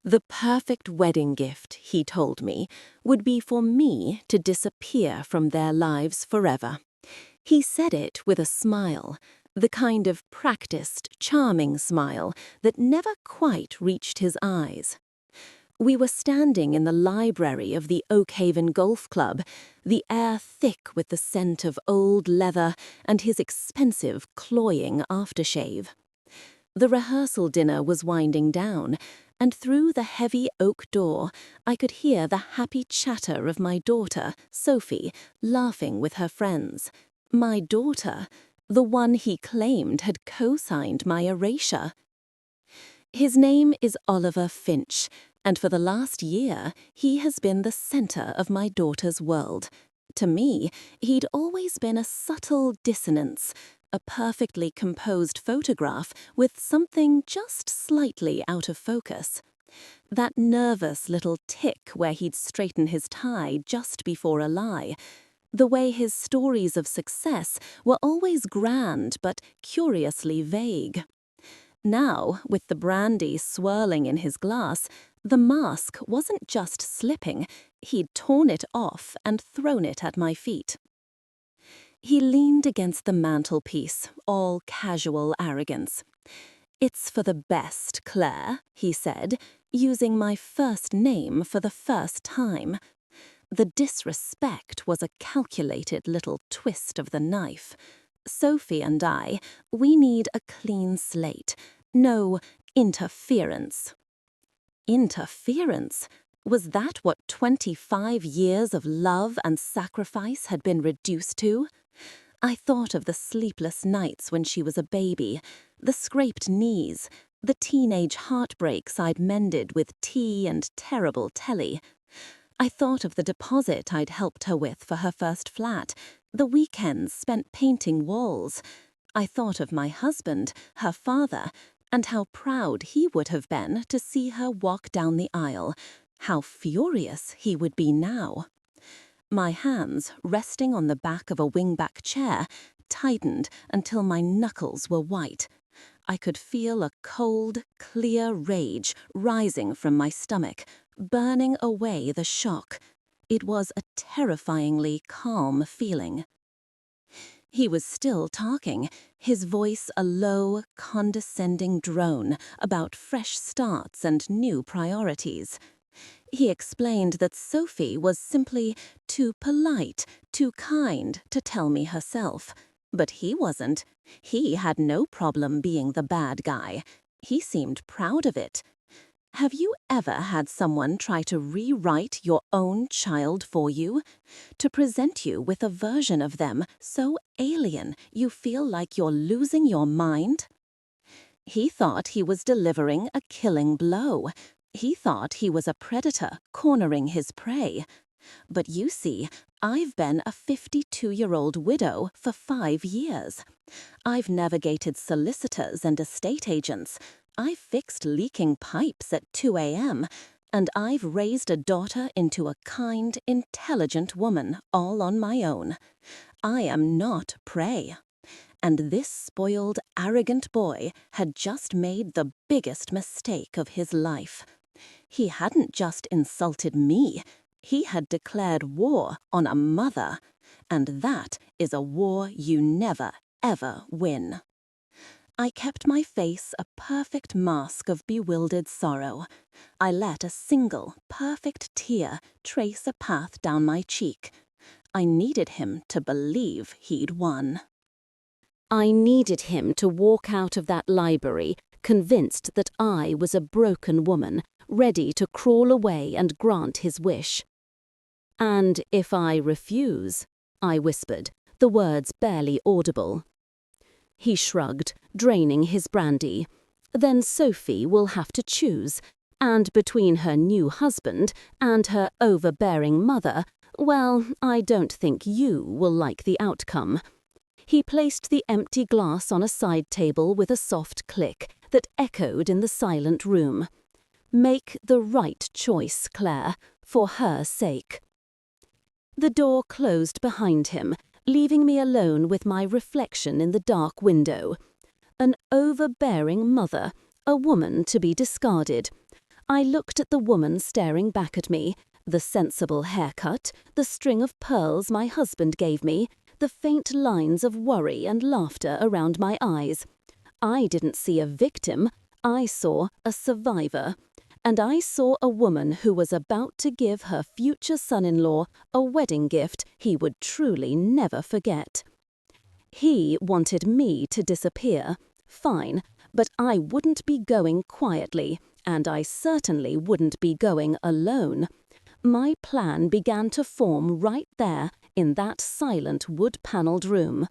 The perfect wedding gift, he told me, would be for me to disappear from their lives forever. He said it with a smile, the kind of practiced, charming smile that never quite reached his eyes. We were standing in the library of the Oakhaven Golf Club, the air thick with the scent of old leather and his expensive, cloying aftershave. The rehearsal dinner was winding down, and through the heavy oak door I could hear the happy chatter of my daughter, Sophie, laughing with her friends. My daughter, the one he claimed had co-signed my erasure. His name is Oliver Finch, and for the last year he has been the center of my daughter's world. To me, he'd always been a subtle dissonance, a perfectly composed photograph with something just slightly out of focus. That nervous little tick where he'd straighten his tie just before a lie. The way his stories of success were always grand but curiously vague. Now, with the brandy swirling in his glass, the mask wasn't just slipping, he'd torn it off and thrown it at my feet. He leaned against the mantelpiece, all casual arrogance. "It's for the best, Claire," he said, using my first name for the first time. The disrespect was a calculated little twist of the knife. Sophie and I, we need a clean slate. No interference. Interference? Was that what 25 years of love and sacrifice had been reduced to? I thought of the sleepless nights when she was a baby, the scraped knees, the teenage heartbreaks I'd mended with tea and terrible telly. I thought of the deposit I'd helped her with for her first flat, the weekends spent painting walls. I thought of my husband, her father, and how proud he would have been to see her walk down the aisle, how furious he would be now. My hands, resting on the back of a wingback chair, tightened until my knuckles were white. I could feel a cold, clear rage rising from my stomach, burning away the shock. It was a terrifyingly calm feeling. He was still talking, his voice a low, condescending drone about fresh starts and new priorities. He explained that Sophie was simply too polite, too kind to tell me herself. But he wasn't. He had no problem being the bad guy. He seemed proud of it. Have you ever had someone try to rewrite your own child for you? To present you with a version of them so alien you feel like you're losing your mind? He thought he was delivering a killing blow. He thought he was a predator cornering his prey. But you see, I've been a 52-year-old widow for 5 years. I've navigated solicitors and estate agents. I've fixed leaking pipes at 2 a.m., and I've raised a daughter into a kind, intelligent woman all on my own. I am not prey. And this spoiled, arrogant boy had just made the biggest mistake of his life. He hadn't just insulted me. He had declared war on a mother, and that is a war you never, ever win. I kept my face a perfect mask of bewildered sorrow. I let a single, perfect tear trace a path down my cheek. I needed him to believe he'd won. I needed him to walk out of that library, convinced that I was a broken woman, ready to crawl away and grant his wish. "And if I refuse?" I whispered, the words barely audible. He shrugged, draining his brandy. "Then Sophie will have to choose, and between her new husband and her overbearing mother, well, I don't think you will like the outcome." He placed the empty glass on a side table with a soft click that echoed in the silent room. "Make the right choice, Claire, for her sake." The door closed behind him, leaving me alone with my reflection in the dark window. An overbearing mother, a woman to be discarded. I looked at the woman staring back at me, the sensible haircut, the string of pearls my husband gave me, the faint lines of worry and laughter around my eyes. I didn't see a victim, I saw a survivor. And I saw a woman who was about to give her future son-in-law a wedding gift he would truly never forget. He wanted me to disappear. Fine, but I wouldn't be going quietly, and I certainly wouldn't be going alone. My plan began to form right there in that silent wood-paneled room.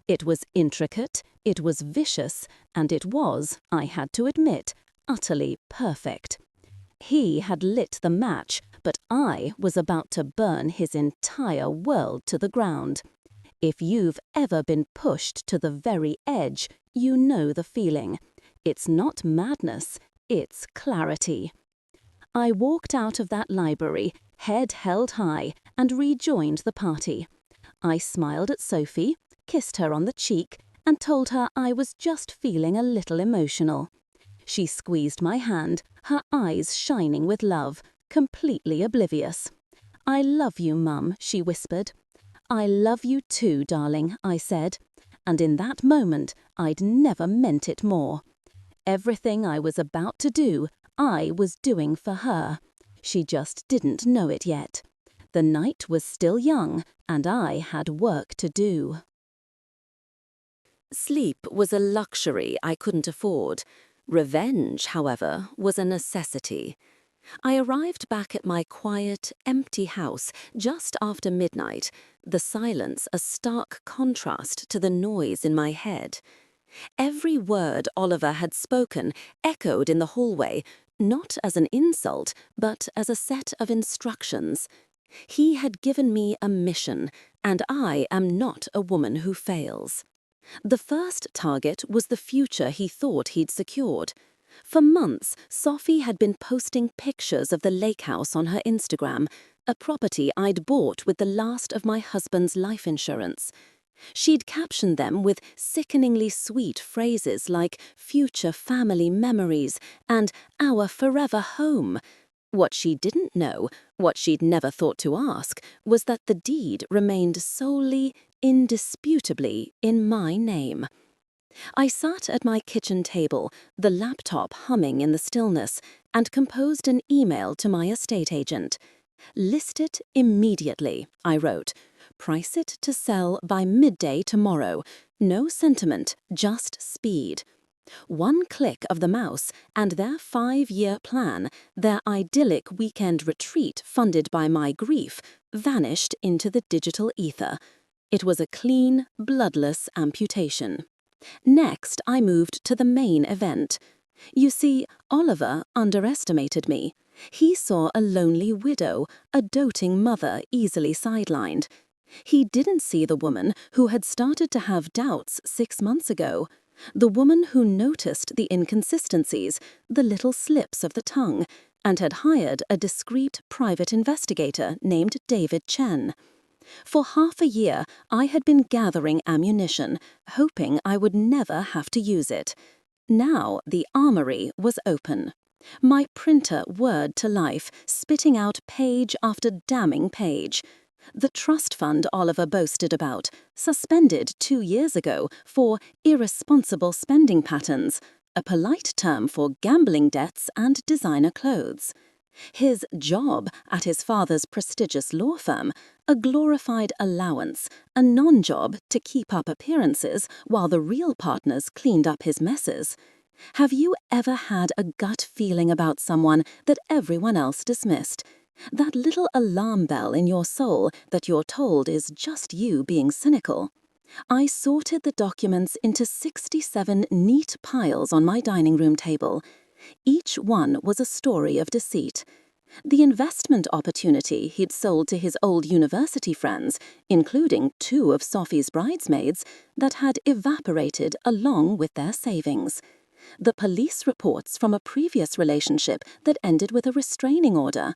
It was intricate, it was vicious, and it was, I had to admit, utterly perfect. He had lit the match, but I was about to burn his entire world to the ground. If you've ever been pushed to the very edge, you know the feeling. It's not madness, it's clarity. I walked out of that library, head held high, and rejoined the party. I smiled at Sophie, kissed her on the cheek, and told her I was just feeling a little emotional. She squeezed my hand, her eyes shining with love, completely oblivious. "I love you, Mum," she whispered. "I love you too, darling," I said. And in that moment, I'd never meant it more. Everything I was about to do, I was doing for her. She just didn't know it yet. The night was still young, and I had work to do. Sleep was a luxury I couldn't afford. Revenge, however, was a necessity. I arrived back at my quiet, empty house just after midnight, the silence a stark contrast to the noise in my head. Every word Oliver had spoken echoed in the hallway, not as an insult, but as a set of instructions. He had given me a mission, and I am not a woman who fails. The first target was the future he thought he'd secured. For months, Sophie had been posting pictures of the lake house on her Instagram, a property I'd bought with the last of my husband's life insurance. She'd captioned them with sickeningly sweet phrases like future family memories and our forever home. What she didn't know, what she'd never thought to ask, was that the deed remained solely, indisputably in my name. I sat at my kitchen table, the laptop humming in the stillness, and composed an email to my estate agent. "List it immediately," I wrote. "Price it to sell by midday tomorrow. No sentiment, just speed." One click of the mouse, and their 5-year plan, their idyllic weekend retreat funded by my grief, vanished into the digital ether. It was a clean, bloodless amputation. Next, I moved to the main event. You see, Oliver underestimated me. He saw a lonely widow, a doting mother easily sidelined. He didn't see the woman who had started to have doubts 6 months ago. The woman who noticed the inconsistencies, the little slips of the tongue, and had hired a discreet private investigator named David Chen. For half a year, I had been gathering ammunition, hoping I would never have to use it. Now the armory was open. My printer whirred to life, spitting out page after damning page. The trust fund Oliver boasted about, suspended 2 years ago for irresponsible spending patterns, a polite term for gambling debts and designer clothes. His job at his father's prestigious law firm, a glorified allowance, a non-job to keep up appearances while the real partners cleaned up his messes. Have you ever had a gut feeling about someone that everyone else dismissed? That little alarm bell in your soul that you're told is just you being cynical? I sorted the documents into 67 neat piles on my dining room table. Each one was a story of deceit. The investment opportunity he'd sold to his old university friends, including 2 of Sophie's bridesmaids, that had evaporated along with their savings. The police reports from a previous relationship that ended with a restraining order.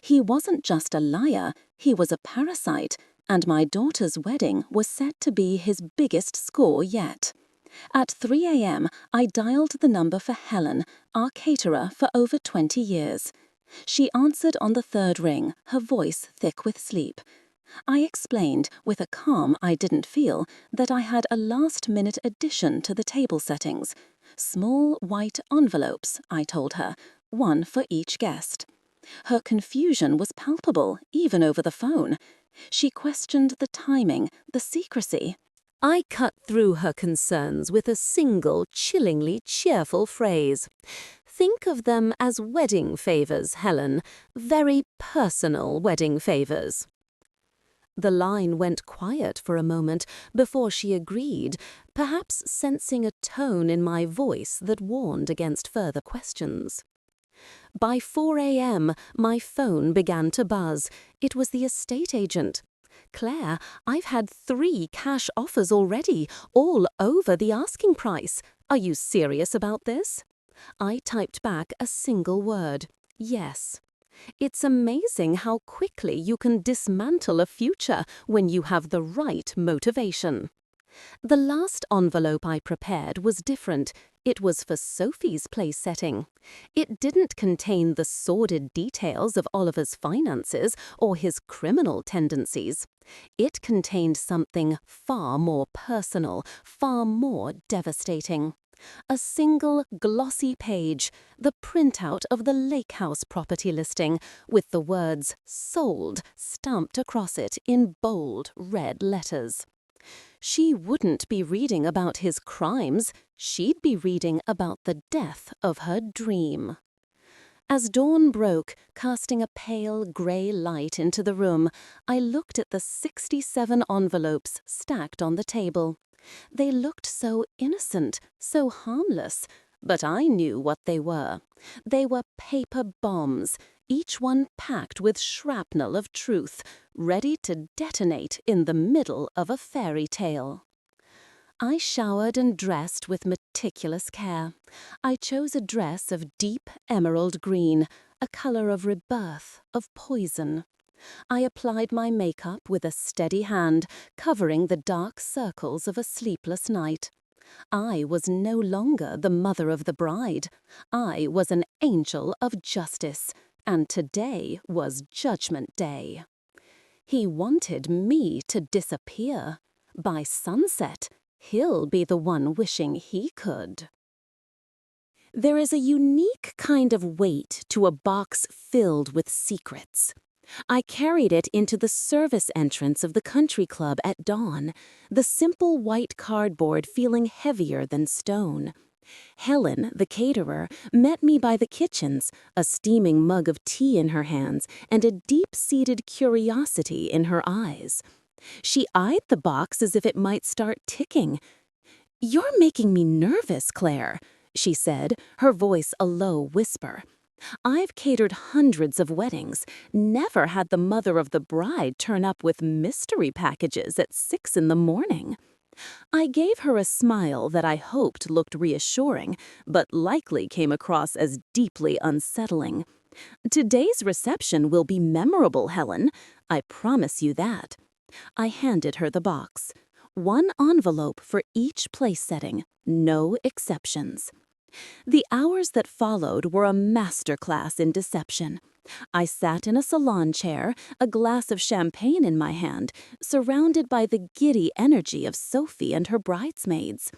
He wasn't just a liar, he was a parasite, and my daughter's wedding was set to be his biggest score yet. At 3 a.m., I dialed the number for Helen, our caterer for over 20 years. She answered on the third ring, her voice thick with sleep. I explained, with a calm I didn't feel, that I had a last-minute addition to the table settings. Small white envelopes, I told her, one for each guest. Her confusion was palpable, even over the phone. She questioned the timing, the secrecy. I cut through her concerns with a single, chillingly cheerful phrase. Think of them as wedding favors, Helen. Very personal wedding favors. The line went quiet for a moment before she agreed, perhaps sensing a tone in my voice that warned against further questions. By 4 a.m., my phone began to buzz. It was the estate agent. Claire, I've had 3 cash offers already, all over the asking price. Are you serious about this? I typed back a single word. Yes. It's amazing how quickly you can dismantle a future when you have the right motivation. The last envelope I prepared was different. It was for Sophie's place setting. It didn't contain the sordid details of Oliver's finances or his criminal tendencies. It contained something far more personal, far more devastating. A single glossy page, the printout of the Lake House property listing, with the words "sold" stamped across it in bold red letters. She wouldn't be reading about his crimes, she'd be reading about the death of her dream. As dawn broke, casting a pale grey light into the room, I looked at the 67 envelopes stacked on the table. They looked so innocent, so harmless, but I knew what they were. They were paper bombs, each one packed with shrapnel of truth, ready to detonate in the middle of a fairy tale. I showered and dressed with meticulous care. I chose a dress of deep emerald green, a color of rebirth, of poison. I applied my makeup with a steady hand, covering the dark circles of a sleepless night. I was no longer the mother of the bride. I was an angel of justice, and today was Judgment Day. He wanted me to disappear. By sunset, he'll be the one wishing he could. There is a unique kind of weight to a box filled with secrets. I carried it into the service entrance of the country club at dawn, the simple white cardboard feeling heavier than stone. Helen, the caterer, met me by the kitchens, a steaming mug of tea in her hands and a deep-seated curiosity in her eyes. She eyed the box as if it might start ticking. "You're making me nervous, Claire," she said, her voice a low whisper. "I've catered hundreds of weddings, never had the mother of the bride turn up with mystery packages at 6 in the morning." I gave her a smile that I hoped looked reassuring, but likely came across as deeply unsettling. "Today's reception will be memorable, Helen. I promise you that." I handed her the box. One envelope for each place setting, no exceptions. The hours that followed were a masterclass in deception. I sat in a salon chair, a glass of champagne in my hand, surrounded by the giddy energy of Sophie and her bridesmaids.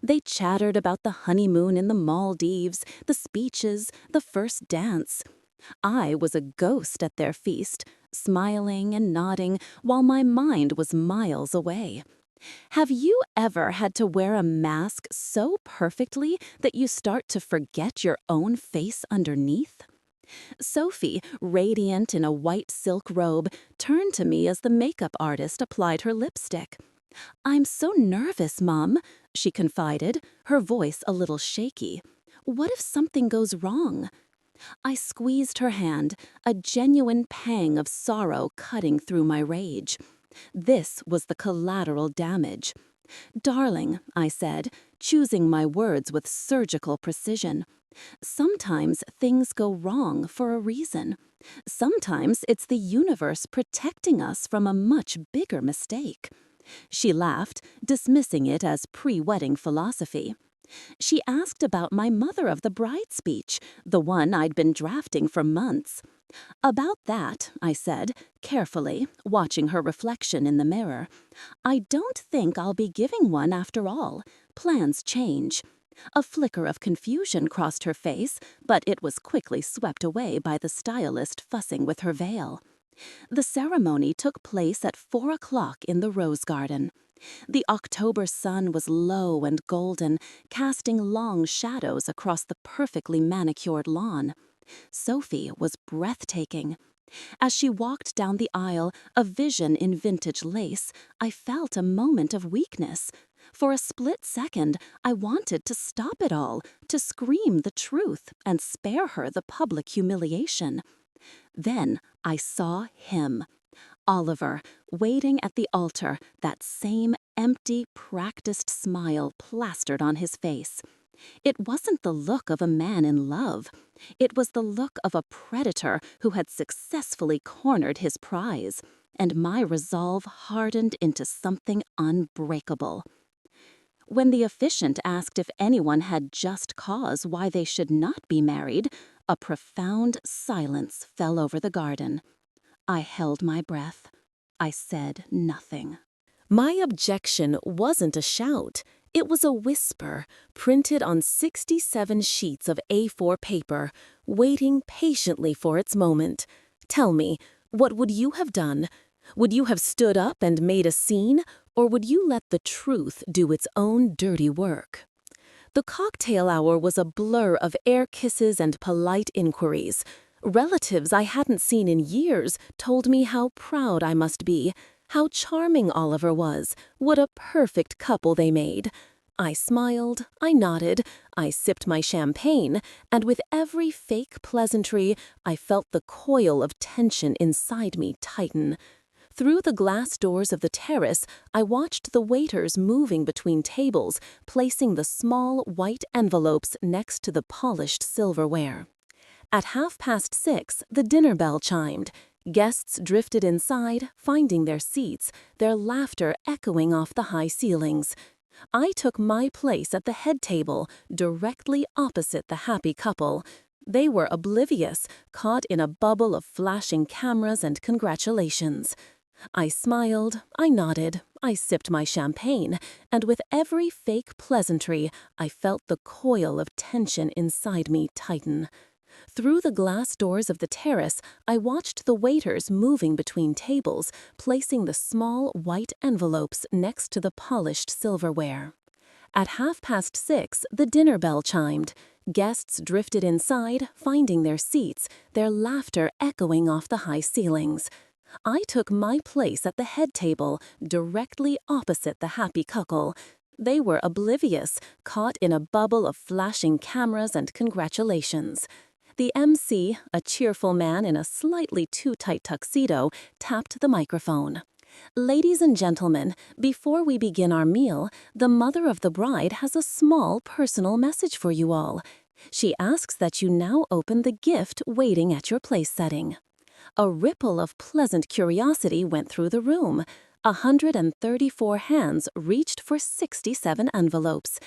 They chattered about the honeymoon in the Maldives, the speeches, the first dance. I was a ghost at their feast, smiling and nodding while my mind was miles away. Have you ever had to wear a mask so perfectly that you start to forget your own face underneath? Sophie, radiant in a white silk robe, turned to me as the makeup artist applied her lipstick. "I'm so nervous, Mom," she confided, her voice a little shaky. "What if something goes wrong?" I squeezed her hand, a genuine pang of sorrow cutting through my rage. This was the collateral damage. "Darling," I said, choosing my words with surgical precision, "sometimes things go wrong for a reason. Sometimes it's the universe protecting us from a much bigger mistake. She laughed, dismissing it as pre-wedding philosophy. She asked about my mother of the bride speech, the one I'd been drafting for months. About that, I said, carefully, watching her reflection in the mirror. I don't think I'll be giving one after all. Plans change. A flicker of confusion crossed her face, but it was quickly swept away by the stylist fussing with her veil. The ceremony took place at 4 o'clock in the rose garden. The October sun was low and golden, casting long shadows across the perfectly manicured lawn. Sophie was breathtaking. As she walked down the aisle, a vision in vintage lace, I felt a moment of weakness. For a split second, I wanted to stop it all, to scream the truth and spare her the public humiliation. Then I saw him. Oliver, waiting at the altar, that same empty, practiced smile plastered on his face. It wasn't the look of a man in love. It was the look of a predator who had successfully cornered his prize, and my resolve hardened into something unbreakable. When the officiant asked if anyone had just cause why they should not be married, a profound silence fell over the garden. I held my breath. I said nothing. My objection wasn't a shout. It was a whisper, printed on 67 sheets of A4 paper, waiting patiently for its moment. Tell me, what would you have done? Would you have stood up and made a scene, or would you let the truth do its own dirty work? The cocktail hour was a blur of air kisses and polite inquiries. Relatives I hadn't seen in years told me how proud I must be, how charming Oliver was, what a perfect couple they made. I smiled, I nodded, I sipped my champagne, and with every fake pleasantry, I felt the coil of tension inside me tighten. Through the glass doors of the terrace, I watched the waiters moving between tables, placing the small white envelopes next to the polished silverware. At 6:30, the dinner bell chimed. Guests drifted inside, finding their seats, their laughter echoing off the high ceilings. I took my place at the head table, directly opposite the happy couple. They were oblivious, caught in a bubble of flashing cameras and congratulations. I smiled, I nodded, I sipped my champagne, and with every fake pleasantry, I felt the coil of tension inside me tighten. Through the glass doors of the terrace, I watched the waiters moving between tables, placing the small white envelopes next to the polished silverware. At 6:30, the dinner bell chimed. Guests drifted inside, finding their seats, their laughter echoing off the high ceilings. I took my place at the head table, directly opposite the happy couple. They were oblivious, caught in a bubble of flashing cameras and congratulations. The MC, a cheerful man in a slightly too tight tuxedo, tapped the microphone. "Ladies and gentlemen, before we begin our meal, the mother of the bride has a small personal message for you all. She asks that you now open the gift waiting at your place setting." A ripple of pleasant curiosity went through the room. 134 hands reached for 67 envelopes.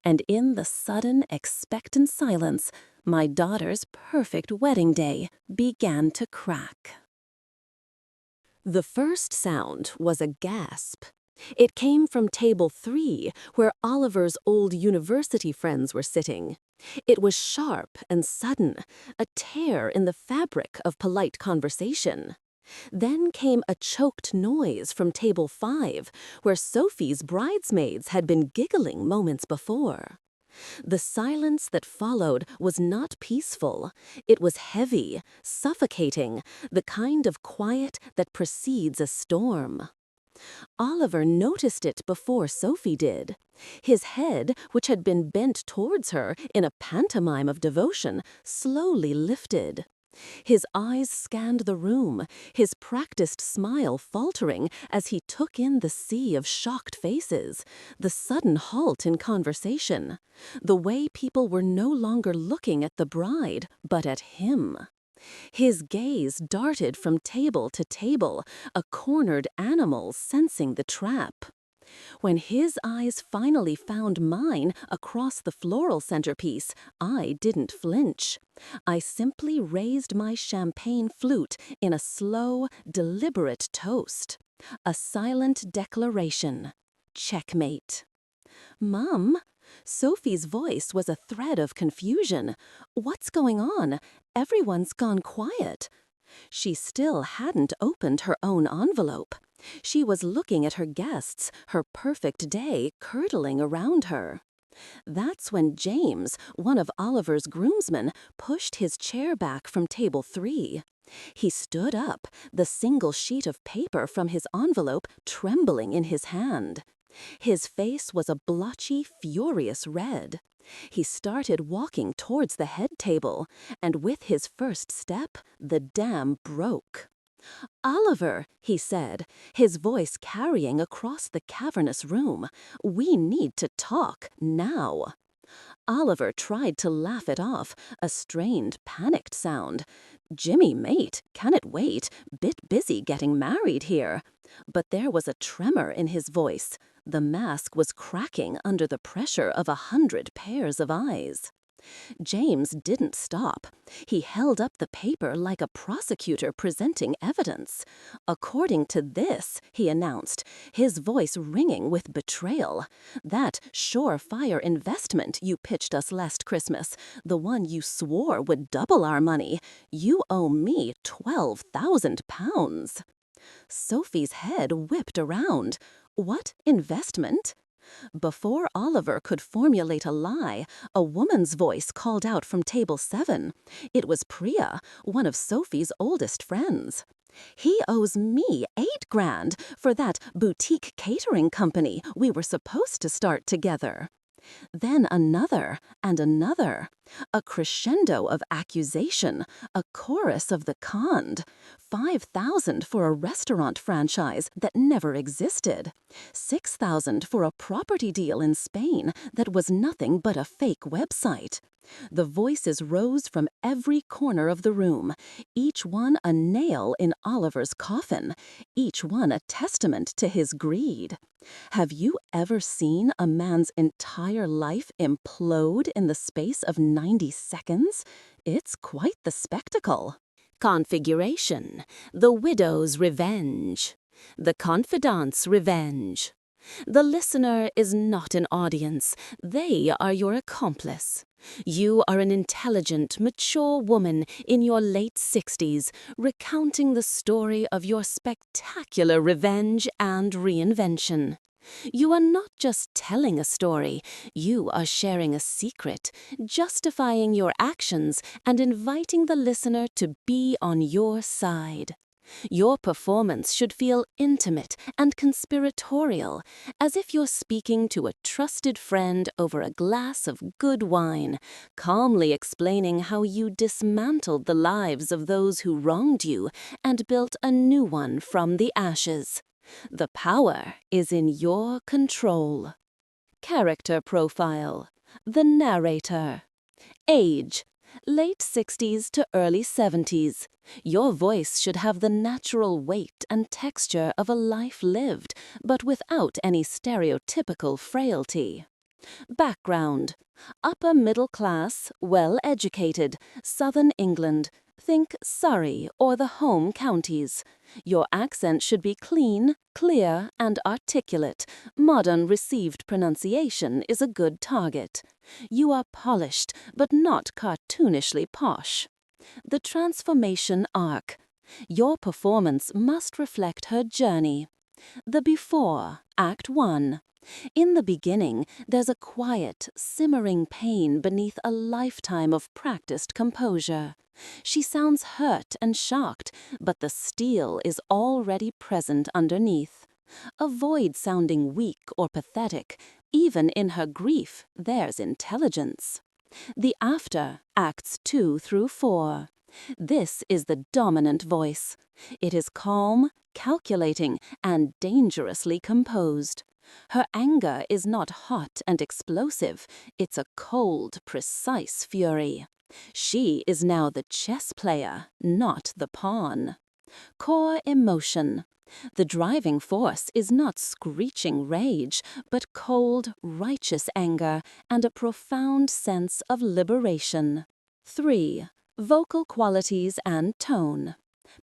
And in the sudden, expectant silence, my daughter's perfect wedding day began to crack. The first sound was a gasp. It came from table 3, where Oliver's old university friends were sitting. It was sharp and sudden, a tear in the fabric of polite conversation. Then came a choked noise from table 5, where Sophie's bridesmaids had been giggling moments before. The silence that followed was not peaceful. It was heavy, suffocating, the kind of quiet that precedes a storm. Oliver noticed it before Sophie did. His head, which had been bent towards her in a pantomime of devotion, slowly lifted. His eyes scanned the room, his practiced smile faltering as he took in the sea of shocked faces, the sudden halt in conversation, the way people were no longer looking at the bride, but at him. His gaze darted from table to table, a cornered animal sensing the trap. When his eyes finally found mine across the floral centerpiece, I didn't flinch. I simply raised my champagne flute in a slow, deliberate toast. A silent declaration. Checkmate. "Mum?" Sophie's voice was a thread of confusion. "What's going on? Everyone's gone quiet." She still hadn't opened her own envelope. She was looking at her guests, her perfect day curdling around her. That's when James, one of Oliver's groomsmen, pushed his chair back from table 3. He stood up, the single sheet of paper from his envelope trembling in his hand. His face was a blotchy, furious red. He started walking towards the head table, and with his first step, the dam broke. "Oliver," he said, his voice carrying across the cavernous room, "we need to talk now." Oliver tried to laugh it off, a strained, panicked sound. "Jimmy, mate, can it wait? Bit busy getting married here." But there was a tremor in his voice. The mask was cracking under the pressure of 100 pairs of eyes. James didn't stop. He held up the paper like a prosecutor presenting evidence. "According to this," he announced, his voice ringing with betrayal, "that surefire investment you pitched us last Christmas, the one you swore would double our money, you owe me £12,000. Sophie's head whipped around. What investment? Before Oliver could formulate a lie, a woman's voice called out from table 7. It was Priya, one of Sophie's oldest friends. "He owes me 8 grand for that boutique catering company we were supposed to start together." Then another and another. A crescendo of accusation, a chorus of the conned. 5,000 for a restaurant franchise that never existed. 6,000 for a property deal in Spain that was nothing but a fake website. The voices rose from every corner of the room, each one a nail in Oliver's coffin, each one a testament to his greed. Have you ever seen a man's entire life implode in the space of 90 seconds? It's quite the spectacle. Configuration: the widow's revenge. The confidant's revenge. The listener is not an audience. They are your accomplice. You are an intelligent, mature woman in your late 60s, recounting the story of your spectacular revenge and reinvention. You are not just telling a story, you are sharing a secret, justifying your actions and inviting the listener to be on your side. Your performance should feel intimate and conspiratorial, as if you're speaking to a trusted friend over a glass of good wine, calmly explaining how you dismantled the lives of those who wronged you and built a new one from the ashes. The power is in your control. Character profile: the narrator. Age: late 60s to early 70s. Your voice should have the natural weight and texture of a life lived, but without any stereotypical frailty. Background: upper middle class, well-educated, southern England. Think Surrey or the home counties. Your accent should be clean, clear, and articulate. Modern received pronunciation is a good target. You are polished, but not cartoonishly posh. The transformation arc: your performance must reflect her journey. The before, Act 1. In the beginning, there's a quiet, simmering pain beneath a lifetime of practiced composure. She sounds hurt and shocked, but the steel is already present underneath. Avoid sounding weak or pathetic. Even in her grief, there's intelligence. The after, Acts 2 through 4. This is the dominant voice. It is calm, calculating, and dangerously composed. Her anger is not hot and explosive. It's a cold, precise fury. She is now the chess player, not the pawn. Core emotion. The driving force is not screeching rage, but cold, righteous anger and a profound sense of liberation. 3. Vocal qualities and tone.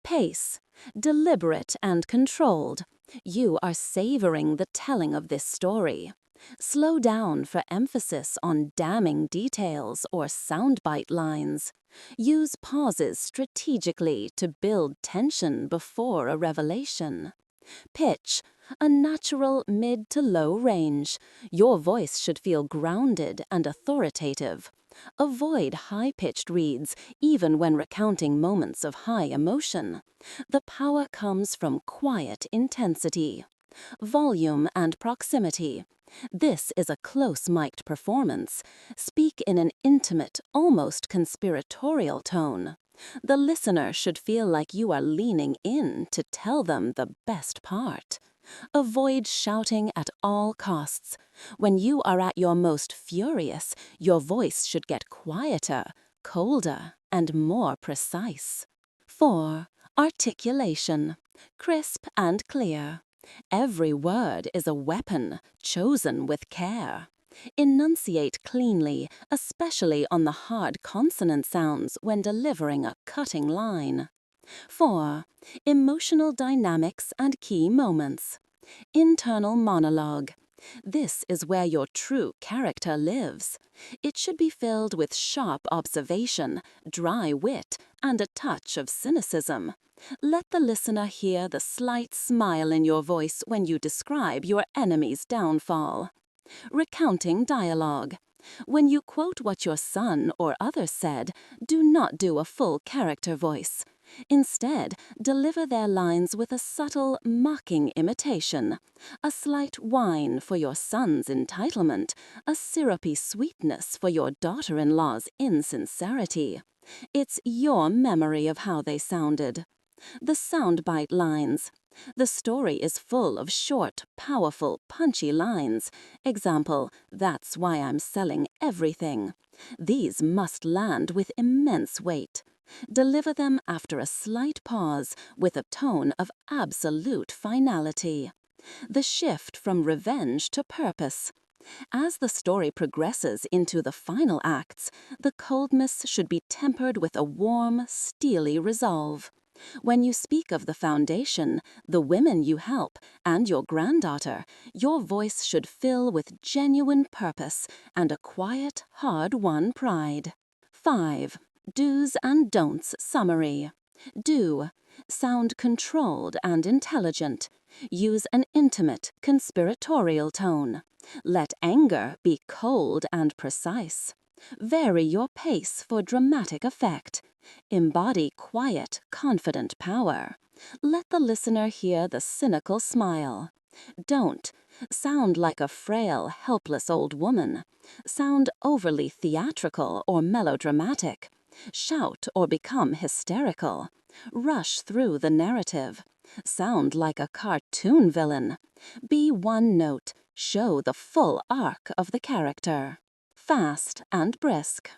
Pace. Deliberate and controlled. You are savoring the telling of this story. Slow down for emphasis on damning details or soundbite lines. Use pauses strategically to build tension before a revelation. Pitch, a natural mid to low range. Your voice should feel grounded and authoritative. Avoid high-pitched reads, even when recounting moments of high emotion. The power comes from quiet intensity. Volume and proximity. This is a close-mic'd performance. Speak in an intimate, almost conspiratorial tone. The listener should feel like you are leaning in to tell them the best part. Avoid shouting at all costs. When you are at your most furious, your voice should get quieter, colder, and more precise. 4. Articulation. Crisp and clear. Every word is a weapon, chosen with care. Enunciate cleanly, especially on the hard consonant sounds when delivering a cutting line. 4. Emotional dynamics and key moments. Internal monologue. This is where your true character lives. It should be filled with sharp observation, dry wit, and a touch of cynicism. Let the listener hear the slight smile in your voice when you describe your enemy's downfall. Recounting dialogue. When you quote what your son or others said, do not do a full character voice. Instead, deliver their lines with a subtle, mocking imitation. A slight whine for your son's entitlement, a syrupy sweetness for your daughter-in-law's insincerity. It's your memory of how they sounded. The soundbite lines. The story is full of short, powerful, punchy lines. Example, "That's why I'm selling everything." These must land with immense weight. Deliver them after a slight pause with a tone of absolute finality. The shift from revenge to purpose. As the story progresses into the final acts, the coldness should be tempered with a warm, steely resolve. When you speak of the foundation, the women you help, and your granddaughter, your voice should fill with genuine purpose and a quiet, hard-won pride. 5. Do's and don'ts summary. Do. Sound controlled and intelligent. Use an intimate, conspiratorial tone. Let anger be cold and precise. Vary your pace for dramatic effect. Embody quiet, confident power. Let the listener hear the cynical smile. Don't. Sound like a frail, helpless old woman. Sound overly theatrical or melodramatic. Shout or become hysterical. Rush through the narrative. Sound like a cartoon villain. Be one note. Show the full arc of the character. Fast and brisk.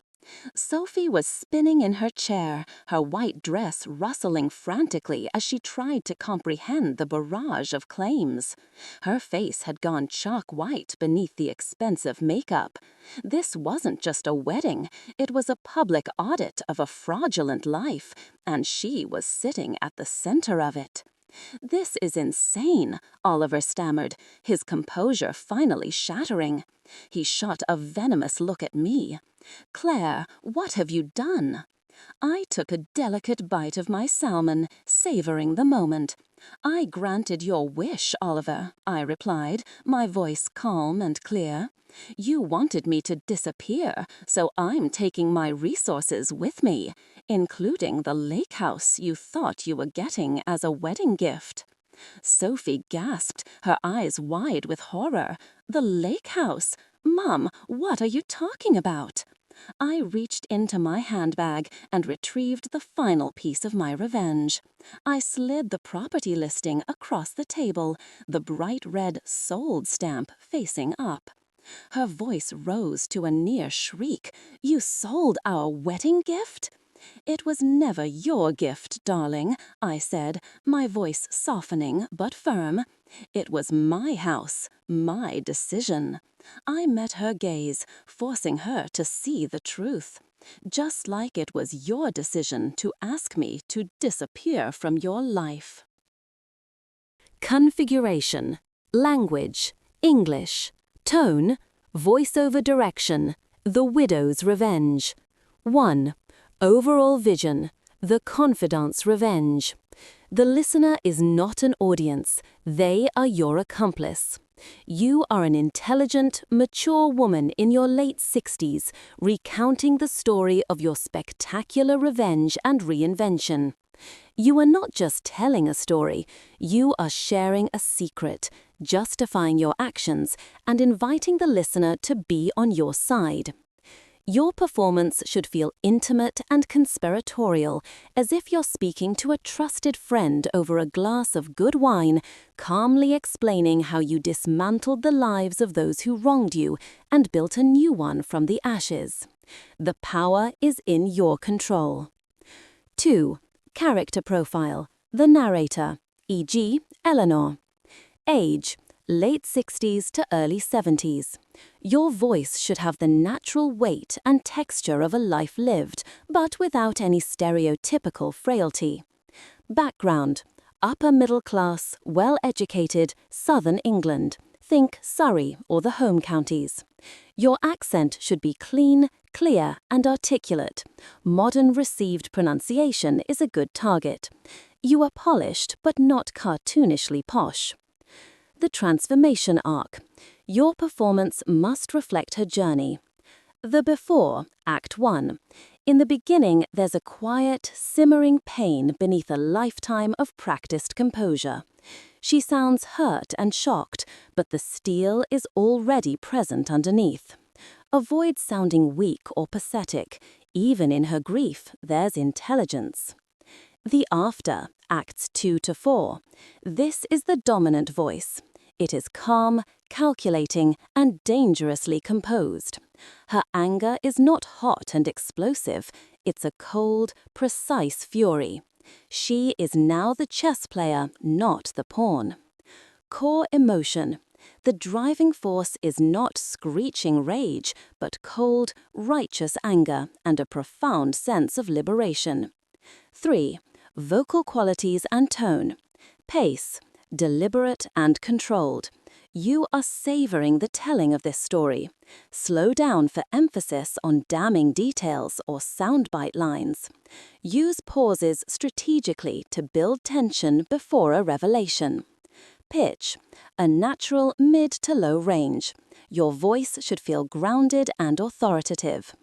Sophie was spinning in her chair, her white dress rustling frantically as she tried to comprehend the barrage of claims. Her face had gone chalk white beneath the expensive makeup. This wasn't just a wedding, it was a public audit of a fraudulent life, and she was sitting at the center of it. "This is insane," Oliver stammered, his composure finally shattering. He shot a venomous look at me. "Claire, what have you done?" I took a delicate bite of my salmon, savoring the moment. "I granted your wish, Oliver," I replied, my voice calm and clear. "You wanted me to disappear, so I'm taking my resources with me, including the lake house you thought you were getting as a wedding gift." Sophie gasped, her eyes wide with horror. "The lake house? Mom, what are you talking about?" I reached into my handbag and retrieved the final piece of my revenge. I slid the property listing across the table, the bright red "sold" stamp facing up. Her voice rose to a near shriek. "You sold our wedding gift?" "It was never your gift, darling," I said, my voice softening but firm. "It was my house, my decision." I met her gaze, forcing her to see the truth. "Just like it was your decision to ask me to disappear from your life." Configuration: language, English. Tone, voiceover direction, The Widow's Revenge. 1. Overall vision, The Confidante's Revenge. The listener is not an audience, they are your accomplice. You are an intelligent, mature woman in your late 60s, recounting the story of your spectacular revenge and reinvention. You are not just telling a story, you are sharing a secret, justifying your actions, and inviting the listener to be on your side. Your performance should feel intimate and conspiratorial, as if you're speaking to a trusted friend over a glass of good wine, calmly explaining how you dismantled the lives of those who wronged you and built a new one from the ashes. The power is in your control. 2. Character profile, the narrator, e.g., Eleanor. Age, late 60s to early 70s. Your voice should have the natural weight and texture of a life lived, but without any stereotypical frailty. Background, upper middle class, well-educated, southern England. Think Surrey or the home counties. Your accent should be clean, clear, and articulate. Modern received pronunciation is a good target. You are polished but not cartoonishly posh. The transformation arc. Your performance must reflect her journey. The before, Act 1. In the beginning, there's a quiet, simmering pain beneath a lifetime of practiced composure. She sounds hurt and shocked, but the steel is already present underneath. Avoid sounding weak or pathetic. Even in her grief, there's intelligence. The after, Acts 2 to 4. This is the dominant voice. It is calm, calculating, and dangerously composed. Her anger is not hot and explosive. It's a cold, precise fury. She is now the chess player, not the pawn. Core emotion. The driving force is not screeching rage, but cold, righteous anger and a profound sense of liberation. 3. Vocal qualities and tone. Pace, deliberate and controlled. You are savoring the telling of this story. Slow down for emphasis on damning details or soundbite lines. Use pauses strategically to build tension before a revelation. Pitch, a natural mid to low range. Your voice should feel grounded and authoritative.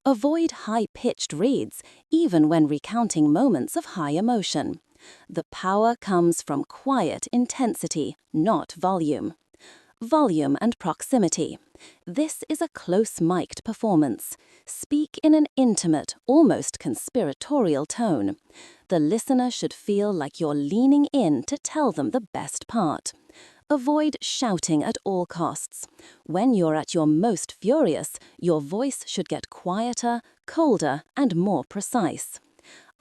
Avoid high-pitched reads, even when recounting moments of high emotion. The power comes from quiet intensity, not volume. Volume and proximity. This is a close-mic'd performance. Speak in an intimate, almost conspiratorial tone. The listener should feel like you're leaning in to tell them the best part. Avoid shouting at all costs. When you're at your most furious, your voice should get quieter, colder, and more precise.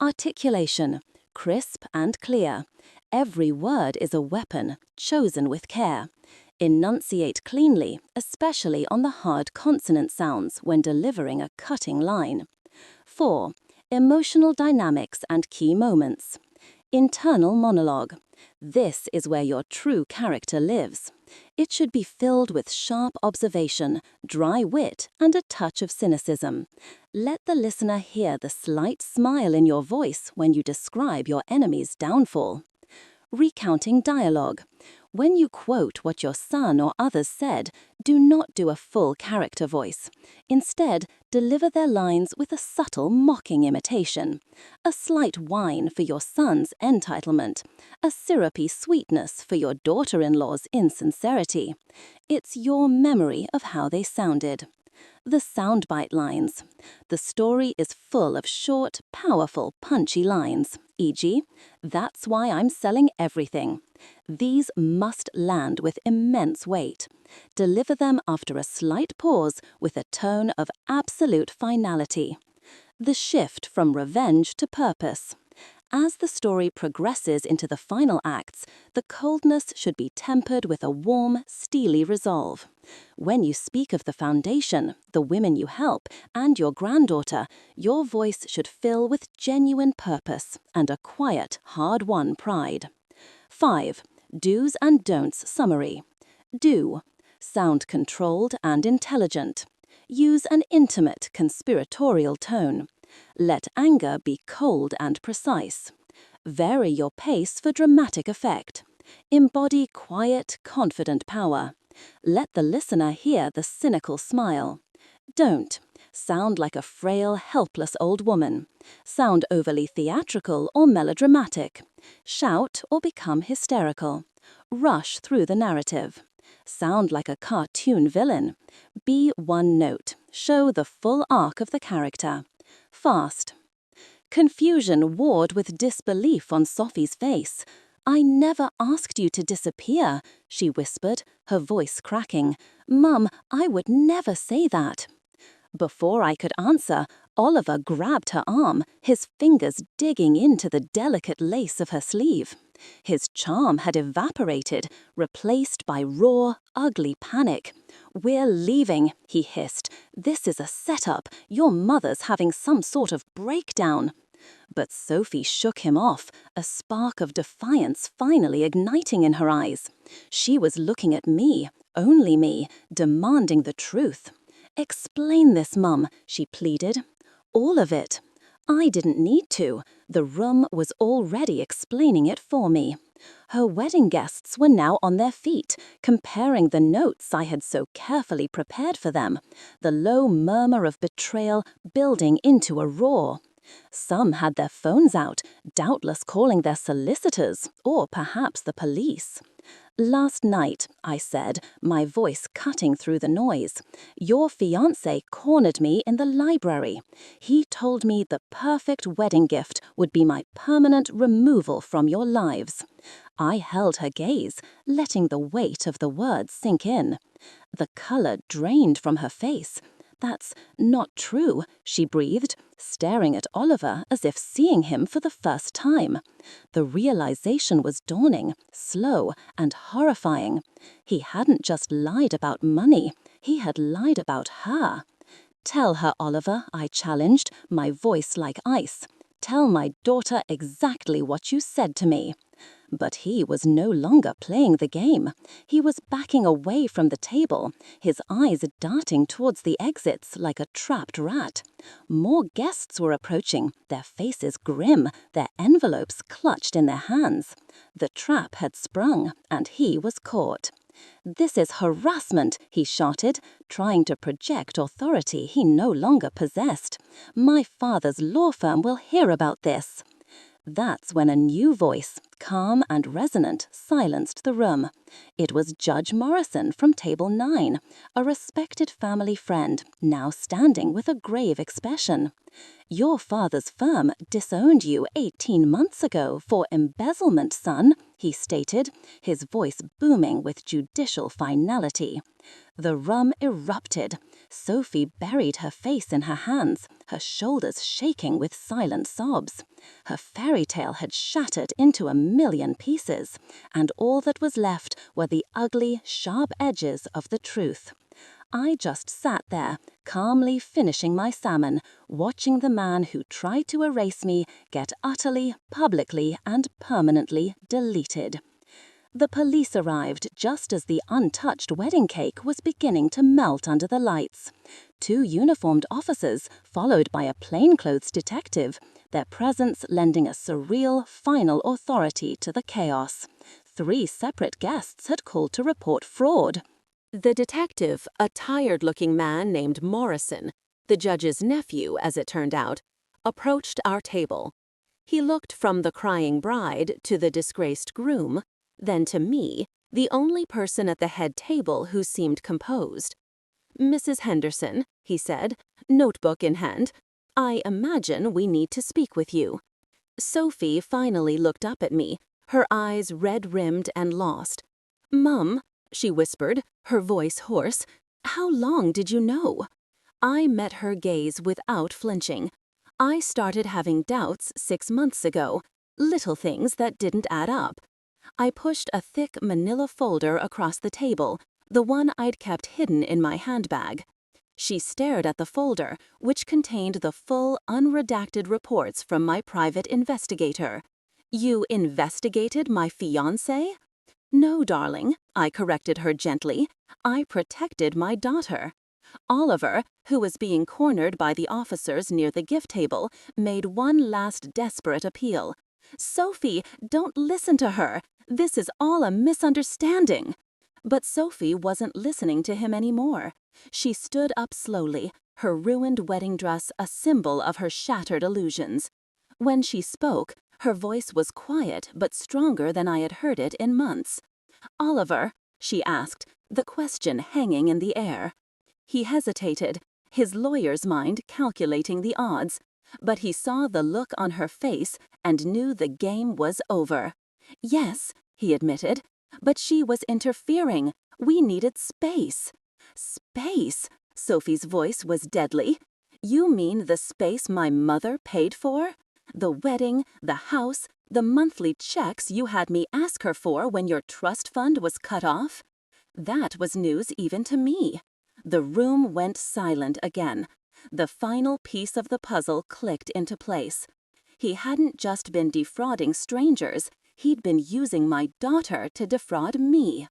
Articulation, crisp and clear. Every word is a weapon, chosen with care. Enunciate cleanly, especially on the hard consonant sounds when delivering a cutting line. 4. Emotional dynamics and key moments. Internal monologue. This is where your true character lives. It should be filled with sharp observation, dry wit, and a touch of cynicism. Let the listener hear the slight smile in your voice when you describe your enemy's downfall. Recounting dialogue. When you quote what your son or others said, do not do a full character voice. Instead, deliver their lines with a subtle mocking imitation. A slight whine for your son's entitlement. A syrupy sweetness for your daughter-in-law's insincerity. It's your memory of how they sounded. The soundbite lines. The story is full of short, powerful, punchy lines, e.g., "That's why I'm selling everything." These must land with immense weight. Deliver them after a slight pause with a tone of absolute finality. The shift from revenge to purpose. As the story progresses into the final acts, the coldness should be tempered with a warm, steely resolve. When you speak of the foundation, the women you help, and your granddaughter, your voice should fill with genuine purpose and a quiet, hard-won pride. 5. Do's and don'ts summary. Do. Sound controlled and intelligent. Use an intimate, conspiratorial tone. Let anger be cold and precise. Vary your pace for dramatic effect. Embody quiet, confident power. Let the listener hear the cynical smile. Don't. Sound like a frail, helpless old woman. Sound overly theatrical or melodramatic. Shout or become hysterical. Rush through the narrative. Sound like a cartoon villain. Be one note. Show the full arc of the character. Fast. Confusion warred with disbelief on Sophie's face. "I never asked you to disappear," she whispered, her voice cracking. "Mum, I would never say that." Before I could answer, Oliver grabbed her arm, his fingers digging into the delicate lace of her sleeve. His charm had evaporated, replaced by raw, ugly panic. "We're leaving," he hissed. "This is a setup. Your mother's having some sort of breakdown." But Sophie shook him off, a spark of defiance finally igniting in her eyes. She was looking at me, only me, demanding the truth. "Explain this, Mum," she pleaded. "All of it." I didn't need to. The room was already explaining it for me. Her wedding guests were now on their feet, comparing the notes I had so carefully prepared for them, the low murmur of betrayal building into a roar. Some had their phones out, doubtless calling their solicitors, or perhaps the police. "Last night," I said, my voice cutting through the noise, "your fiancé cornered me in the library. He told me the perfect wedding gift would be my permanent removal from your lives." I held her gaze, letting the weight of the words sink in. The color drained from her face. "That's not true," she breathed, staring at Oliver as if seeing him for the first time. The realization was dawning, slow and horrifying. He hadn't just lied about money, he had lied about her. "Tell her, Oliver," I challenged, my voice like ice. "Tell my daughter exactly what you said to me." But he was no longer playing the game. He was backing away from the table, his eyes darting towards the exits like a trapped rat. More guests were approaching, their faces grim, their envelopes clutched in their hands. The trap had sprung, and he was caught. "This is harassment," he shouted, trying to project authority he no longer possessed. "My father's law firm will hear about this." That's when a new voice, calm and resonant, silenced the room. It was Judge Morrison from Table 9, a respected family friend, now standing with a grave expression. "Your father's firm disowned you 18 months ago for embezzlement, son," he stated, his voice booming with judicial finality. The room erupted. Sophie buried her face in her hands, her shoulders shaking with silent sobs. Her fairy tale had shattered into a million pieces, and all that was left were the ugly, sharp edges of the truth. I just sat there, calmly finishing my salmon, watching the man who tried to erase me get utterly, publicly, and permanently deleted. The police arrived just as the untouched wedding cake was beginning to melt under the lights. 2 uniformed officers, followed by a plainclothes detective, their presence lending a surreal, final authority to the chaos. 3 separate guests had called to report fraud. The detective, a tired-looking man named Morrison, the judge's nephew, as it turned out, approached our table. He looked from the crying bride to the disgraced groom, then to me, the only person at the head table who seemed composed. "Mrs. Henderson," he said, notebook in hand, "I imagine we need to speak with you." Sophie finally looked up at me, her eyes red-rimmed and lost. "Mum, she whispered, her voice hoarse. "How long did you know?" I met her gaze without flinching. I started having doubts 6 months ago, little things that didn't add up. I pushed a thick manila folder across the table, the one I'd kept hidden in my handbag. She stared at the folder, which contained the full, unredacted reports from my private investigator. "You investigated my fiancé?" "No, darling," I corrected her gently. "I protected my daughter." Oliver, who was being cornered by the officers near the gift table, made one last desperate appeal. "Sophie, don't listen to her. This is all a misunderstanding." But Sophie wasn't listening to him anymore. She stood up slowly, her ruined wedding dress a symbol of her shattered illusions. When she spoke, her voice was quiet but stronger than I had heard it in months. "Oliver," she asked, the question hanging in the air. He hesitated, his lawyer's mind calculating the odds, but he saw the look on her face and knew the game was over. "Yes," he admitted, "but she was interfering. We needed space." "Space?" Sophie's voice was deadly. "You mean the space my mother paid for? The wedding, the house, the monthly checks you had me ask her for when your trust fund was cut off?" That was news even to me. The room went silent again. The final piece of the puzzle clicked into place. He hadn't just been defrauding strangers, he'd been using my daughter to defraud me.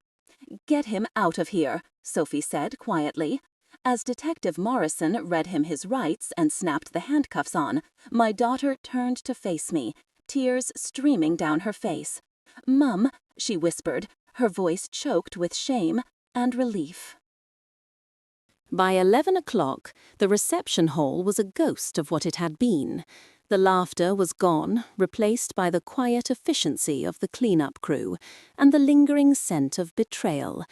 "Get him out of here," Sophie said quietly. As Detective Morrison read him his rights and snapped the handcuffs on, my daughter turned to face me, tears streaming down her face. "Mum," she whispered, her voice choked with shame and relief. By 11 o'clock, the reception hall was a ghost of what it had been. The laughter was gone, replaced by the quiet efficiency of the clean-up crew and the lingering scent of betrayal.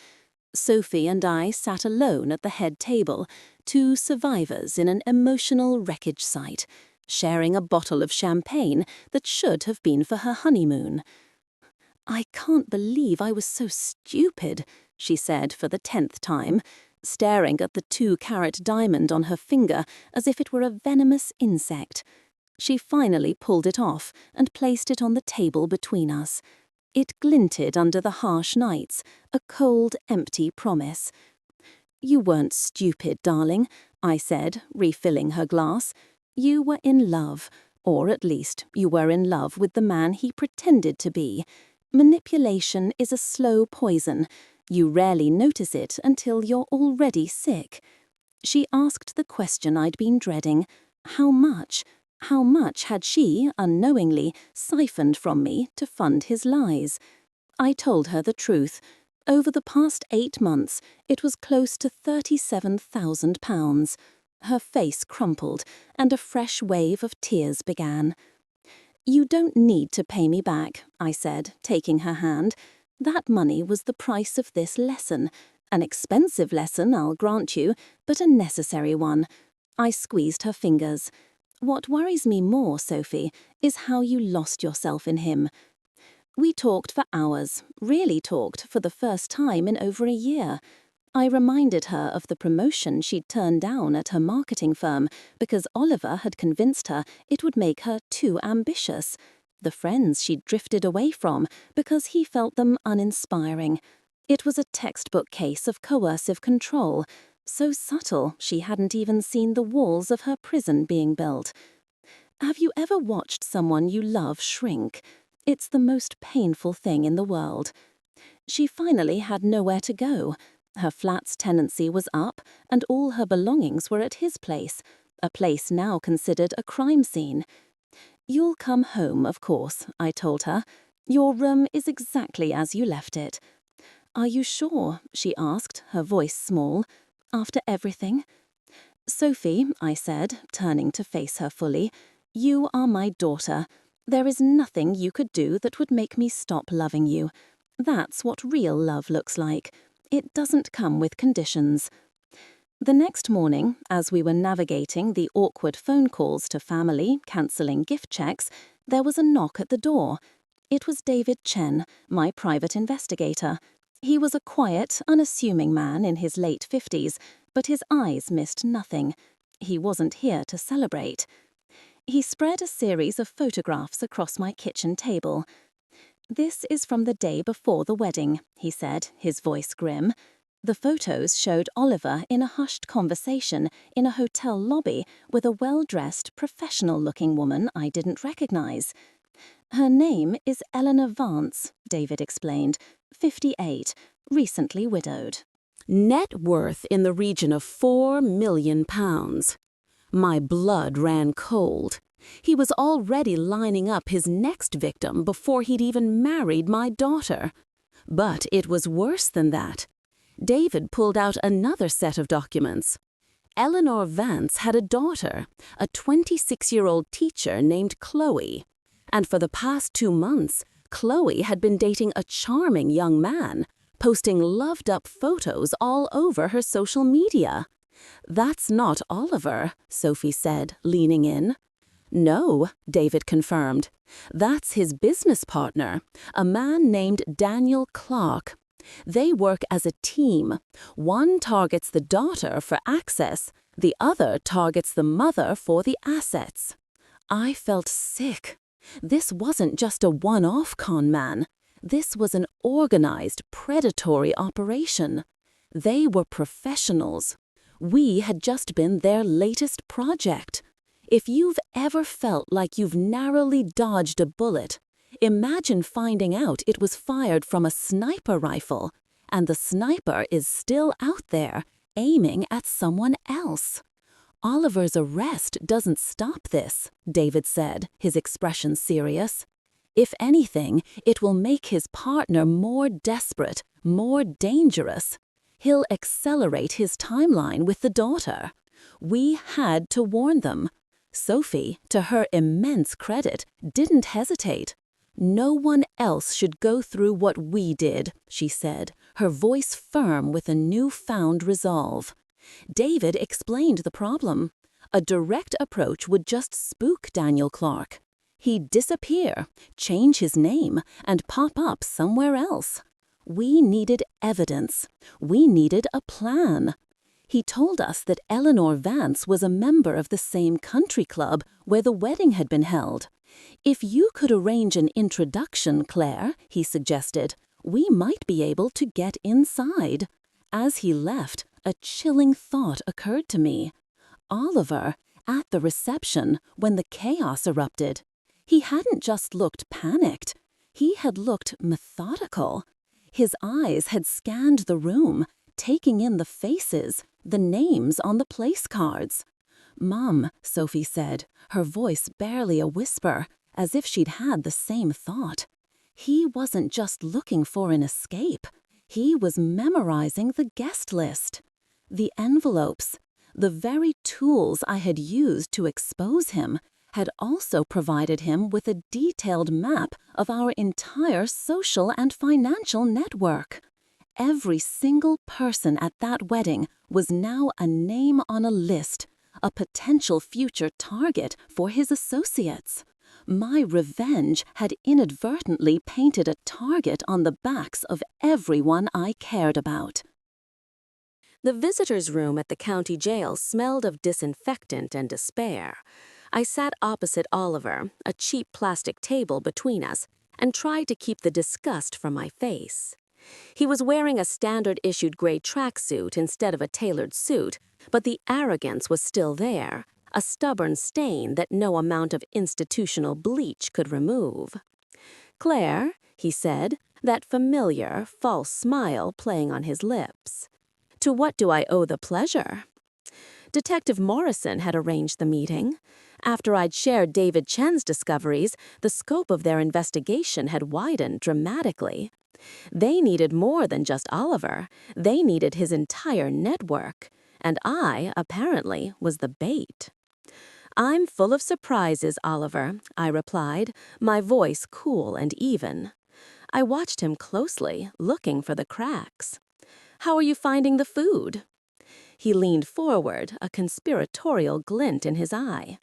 Sophie and I sat alone at the head table, two survivors in an emotional wreckage site, sharing a bottle of champagne that should have been for her honeymoon. "I can't believe I was so stupid," she said for the 10th time, staring at the 2-carat diamond on her finger as if it were a venomous insect. She finally pulled it off and placed it on the table between us. It glinted under the harsh nights, a cold, empty promise. "You weren't stupid, darling," I said, refilling her glass. "You were in love, or at least you were in love with the man he pretended to be. Manipulation is a slow poison. You rarely notice it until you're already sick." She asked the question I'd been dreading. How much? How much had she, unknowingly, siphoned from me to fund his lies? I told her the truth. Over the past 8 months, it was close to £37,000. Her face crumpled, and a fresh wave of tears began. "You don't need to pay me back," I said, taking her hand. "That money was the price of this lesson. An expensive lesson, I'll grant you, but a necessary one." I squeezed her fingers. "What worries me more, Sophie, is how you lost yourself in him." We talked for hours, really talked for the first time in over a year. I reminded her of the promotion she'd turned down at her marketing firm because Oliver had convinced her it would make her too ambitious. The friends she'd drifted away from because he felt them uninspiring. It was a textbook case of coercive control, so subtle she hadn't even seen the walls of her prison being built. Have you ever watched someone you love shrink? It's the most painful thing in the world. She finally had nowhere to go. Her flat's tenancy was up, and all her belongings were at his place, a place now considered a crime scene. "You'll come home, of course," I told her. "Your room is exactly as you left it." "Are you sure?" she asked, her voice small. "After everything?" "Sophie," I said, turning to face her fully, "you are my daughter. There is nothing you could do that would make me stop loving you. That's what real love looks like. It doesn't come with conditions." The next morning, as we were navigating the awkward phone calls to family, cancelling gift checks, there was a knock at the door. It was David Chen, my private investigator. He was a quiet, unassuming man in his late 50s, but his eyes missed nothing. He wasn't here to celebrate. He spread a series of photographs across my kitchen table. "This is from the day before the wedding," he said, his voice grim. The photos showed Oliver in a hushed conversation in a hotel lobby with a well-dressed, professional-looking woman I didn't recognize. "Her name is Eleanor Vance," David explained, 58, recently widowed. Net worth in the region of £4 million. My blood ran cold. He was already lining up his next victim before he'd even married my daughter. But it was worse than that. David pulled out another set of documents. Eleanor Vance had a daughter, a 26-year-old teacher named Chloe. And for the past 2 months, Chloe had been dating a charming young man, posting loved-up photos all over her social media. "That's not Oliver," Sophie said, leaning in. "No," David confirmed. "That's his business partner, a man named Daniel Clark. They work as a team. One targets the daughter for access, the other targets the mother for the assets." I felt sick. This wasn't just a one-off con man. This was an organized, predatory operation. They were professionals. We had just been their latest project. If you've ever felt like you've narrowly dodged a bullet, imagine finding out it was fired from a sniper rifle, and the sniper is still out there, aiming at someone else. "Oliver's arrest doesn't stop this," David said, his expression serious. "If anything, it will make his partner more desperate, more dangerous. He'll accelerate his timeline with the daughter. We had to warn them." Sophie, to her immense credit, didn't hesitate. "No one else should go through what we did," she said, her voice firm with a newfound resolve. David explained the problem. A direct approach would just spook Daniel Clark. He'd disappear, change his name, and pop up somewhere else. We needed evidence. We needed a plan. He told us that Eleanor Vance was a member of the same country club where the wedding had been held. "If you could arrange an introduction, Claire," he suggested, "we might be able to get inside." As he left, a chilling thought occurred to me. Oliver, at the reception, when the chaos erupted, he hadn't just looked panicked. He had looked methodical. His eyes had scanned the room, taking in the faces, the names on the place cards. "Mom," Sophie said, her voice barely a whisper, as if she'd had the same thought. He wasn't just looking for an escape. He was memorizing the guest list. The envelopes, the very tools I had used to expose him, had also provided him with a detailed map of our entire social and financial network. Every single person at that wedding was now a name on a list, a potential future target for his associates. My revenge had inadvertently painted a target on the backs of everyone I cared about. The visitors' room at the county jail smelled of disinfectant and despair. I sat opposite Oliver, a cheap plastic table between us, and tried to keep the disgust from my face. He was wearing a standard-issued gray tracksuit instead of a tailored suit, but the arrogance was still there, a stubborn stain that no amount of institutional bleach could remove. "Claire," he said, that familiar, false smile playing on his lips. "To what do I owe the pleasure?" Detective Morrison had arranged the meeting. After I'd shared David Chen's discoveries, the scope of their investigation had widened dramatically. They needed more than just Oliver. They needed his entire network. And I, apparently, was the bait. "I'm full of surprises, Oliver," I replied, my voice cool and even. I watched him closely, looking for the cracks. "How are you finding the food?" He leaned forward, a conspiratorial glint in his eye.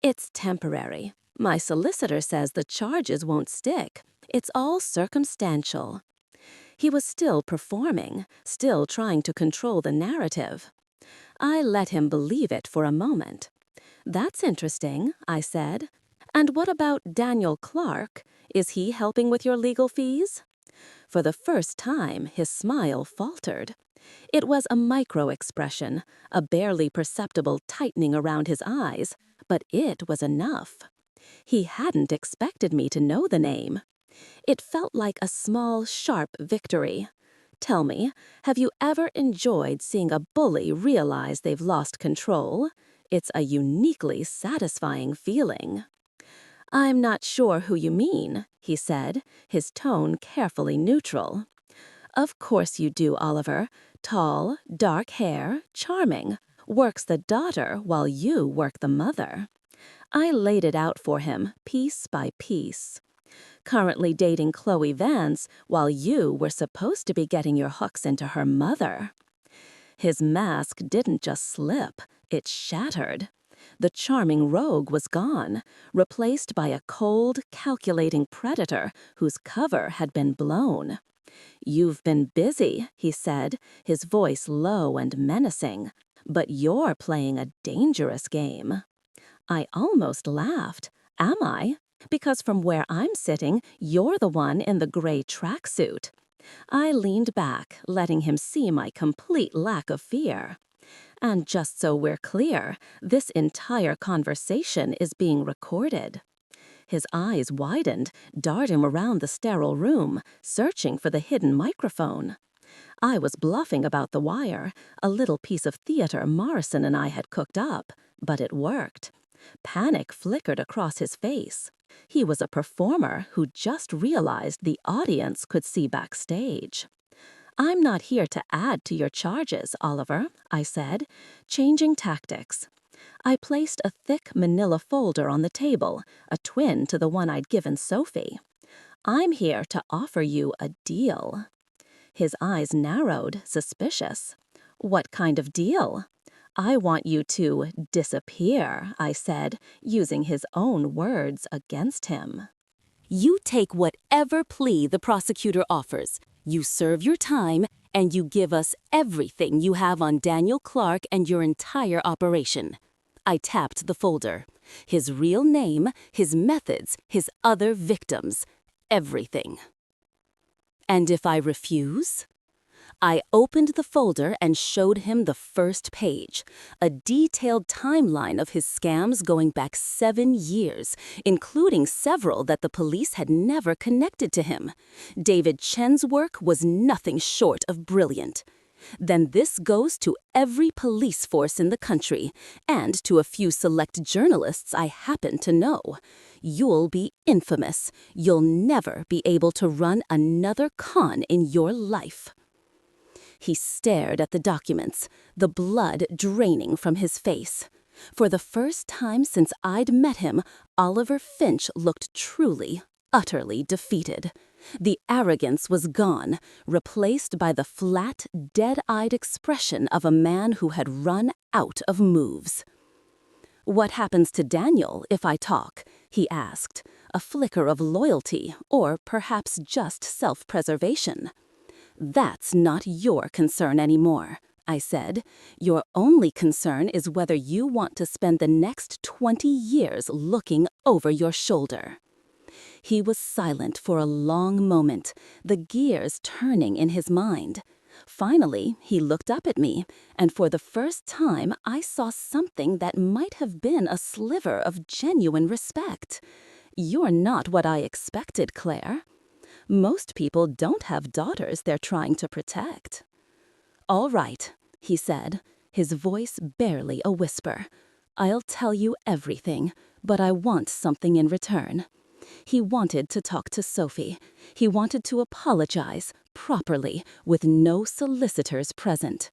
"It's temporary. My solicitor says the charges won't stick. It's all circumstantial." He was still performing, still trying to control the narrative. I let him believe it for a moment. "That's interesting," I said. "And what about Daniel Clark? Is he helping with your legal fees?" For the first time, his smile faltered. It was a micro-expression, a barely perceptible tightening around his eyes, but it was enough. He hadn't expected me to know the name. It felt like a small, sharp victory. Tell me, have you ever enjoyed seeing a bully realize they've lost control? It's a uniquely satisfying feeling. "I'm not sure who you mean," he said, his tone carefully neutral. "Of course you do, Oliver. Tall, dark hair, charming. Works the daughter while you work the mother." I laid it out for him, piece by piece. "Currently dating Chloe Vance while you were supposed to be getting your hooks into her mother." His mask didn't just slip, it shattered. The charming rogue was gone, replaced by a cold, calculating predator whose cover had been blown. "You've been busy," he said, his voice low and menacing, "but you're playing a dangerous game." I almost laughed. Am I? Because from where I'm sitting, you're the one in the gray tracksuit. I leaned back, letting him see my complete lack of fear. "And just so we're clear, this entire conversation is being recorded." His eyes widened, darting around the sterile room, searching for the hidden microphone. I was bluffing about the wire, a little piece of theater Morrison and I had cooked up, but it worked. Panic flickered across his face. He was a performer who just realized the audience could see backstage. "I'm not here to add to your charges, Oliver," I said, changing tactics. I placed a thick manila folder on the table, a twin to the one I'd given Sophie. "I'm here to offer you a deal." His eyes narrowed, suspicious. "What kind of deal?" "I want you to disappear," I said, using his own words against him. You take whatever plea the prosecutor offers. You serve your time, and you give us everything you have on Daniel Clark and your entire operation. I tapped the folder. His real name, his methods, his other victims. Everything. And if I refuse? I opened the folder and showed him the first page, a detailed timeline of his scams going back 7 years, including several that the police had never connected to him. David Chen's work was nothing short of brilliant. Then this goes to every police force in the country, and to a few select journalists I happen to know. You'll be infamous. You'll never be able to run another con in your life. He stared at the documents, the blood draining from his face. For the first time since I'd met him, Oliver Finch looked truly, utterly defeated. The arrogance was gone, replaced by the flat, dead-eyed expression of a man who had run out of moves. "What happens to Daniel if I talk?" he asked, a flicker of loyalty, or perhaps just self-preservation. "That's not your concern anymore," I said. "Your only concern is whether you want to spend the next 20 years looking over your shoulder." He was silent for a long moment, the gears turning in his mind. Finally, he looked up at me, and for the first time I saw something that might have been a sliver of genuine respect. "You're not what I expected, Claire. Most people don't have daughters they're trying to protect." "All right," he said, his voice barely a whisper. "I'll tell you everything, but I want something in return." He wanted to talk to Sophie. He wanted to apologize, properly, with no solicitors present.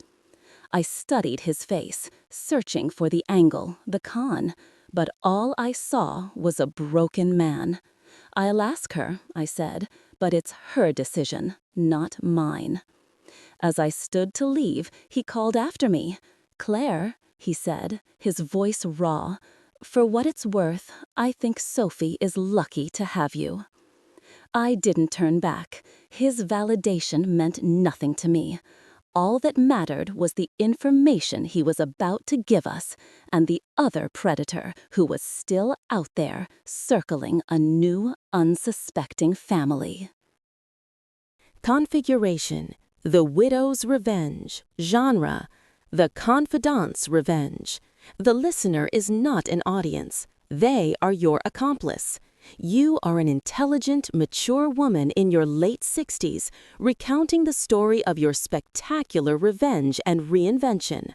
I studied his face, searching for the angle, the con, but all I saw was a broken man. "I'll ask her," I said, "but it's her decision, not mine." As I stood to leave, he called after me. "Claire," he said, his voice raw, "for what it's worth, I think Sophie is lucky to have you." I didn't turn back. His validation meant nothing to me. All that mattered was the information he was about to give us and the other predator who was still out there circling a new, unsuspecting family. Configuration: The Widow's Revenge. Genre: The Confidant's Revenge. The listener is not an audience. They are your accomplice. You are an intelligent, mature woman in your late 60s, recounting the story of your spectacular revenge and reinvention.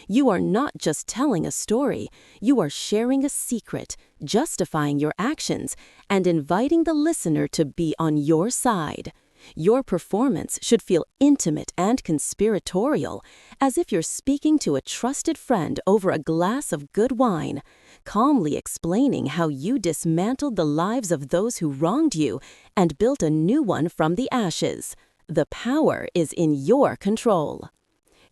You are not just telling a story, you are sharing a secret, justifying your actions, and inviting the listener to be on your side. Your performance should feel intimate and conspiratorial, as if you're speaking to a trusted friend over a glass of good wine, calmly explaining how you dismantled the lives of those who wronged you and built a new one from the ashes. The power is in your control.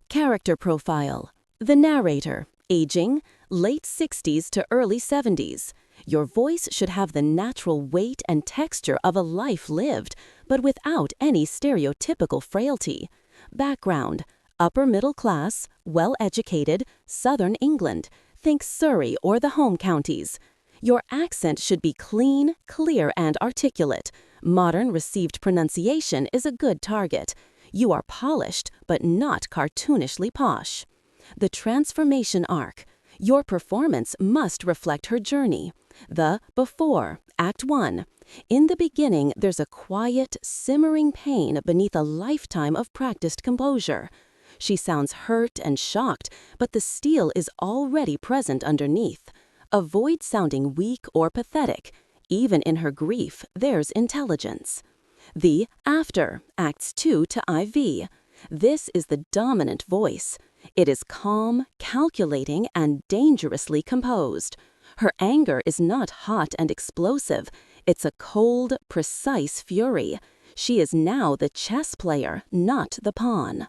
Character profile: The narrator, aging, late 60s to early 70s. Your voice should have the natural weight and texture of a life lived, but without any stereotypical frailty. Background: upper middle class, well-educated, southern England. Think Surrey or the home counties. Your accent should be clean, clear, and articulate. Modern received pronunciation is a good target. You are polished, but not cartoonishly posh. The transformation arc: your performance must reflect her journey. The before, Act 1. In the beginning, there's a quiet, simmering pain beneath a lifetime of practiced composure. She sounds hurt and shocked, but the steel is already present underneath. Avoid sounding weak or pathetic. Even in her grief, there's intelligence. The after, Acts 2 to IV. This is the dominant voice. It is calm, calculating, and dangerously composed. Her anger is not hot and explosive. It's a cold, precise fury. She is now the chess player, not the pawn.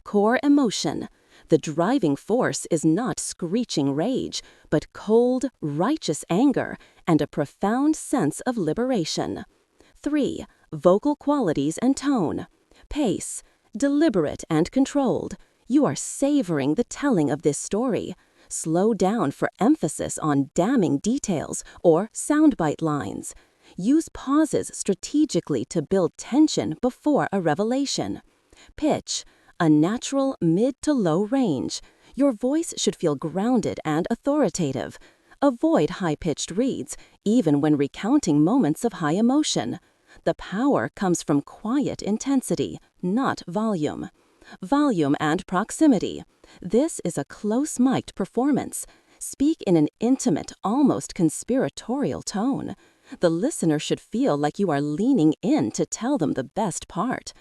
Core emotion: the driving force is not screeching rage, but cold, righteous anger and a profound sense of liberation. 3. Vocal qualities and tone: pace: deliberate and controlled. You are savoring the telling of this story. Slow down for emphasis on damning details or soundbite lines. Use pauses strategically to build tension before a revelation. Pitch: a natural mid to low range. Your voice should feel grounded and authoritative. Avoid high-pitched reads, even when recounting moments of high emotion. The power comes from quiet intensity, not volume. Volume and proximity: this is a close-mic'd performance. Speak in an intimate, almost conspiratorial tone. The listener should feel like you are leaning in to tell them the best part.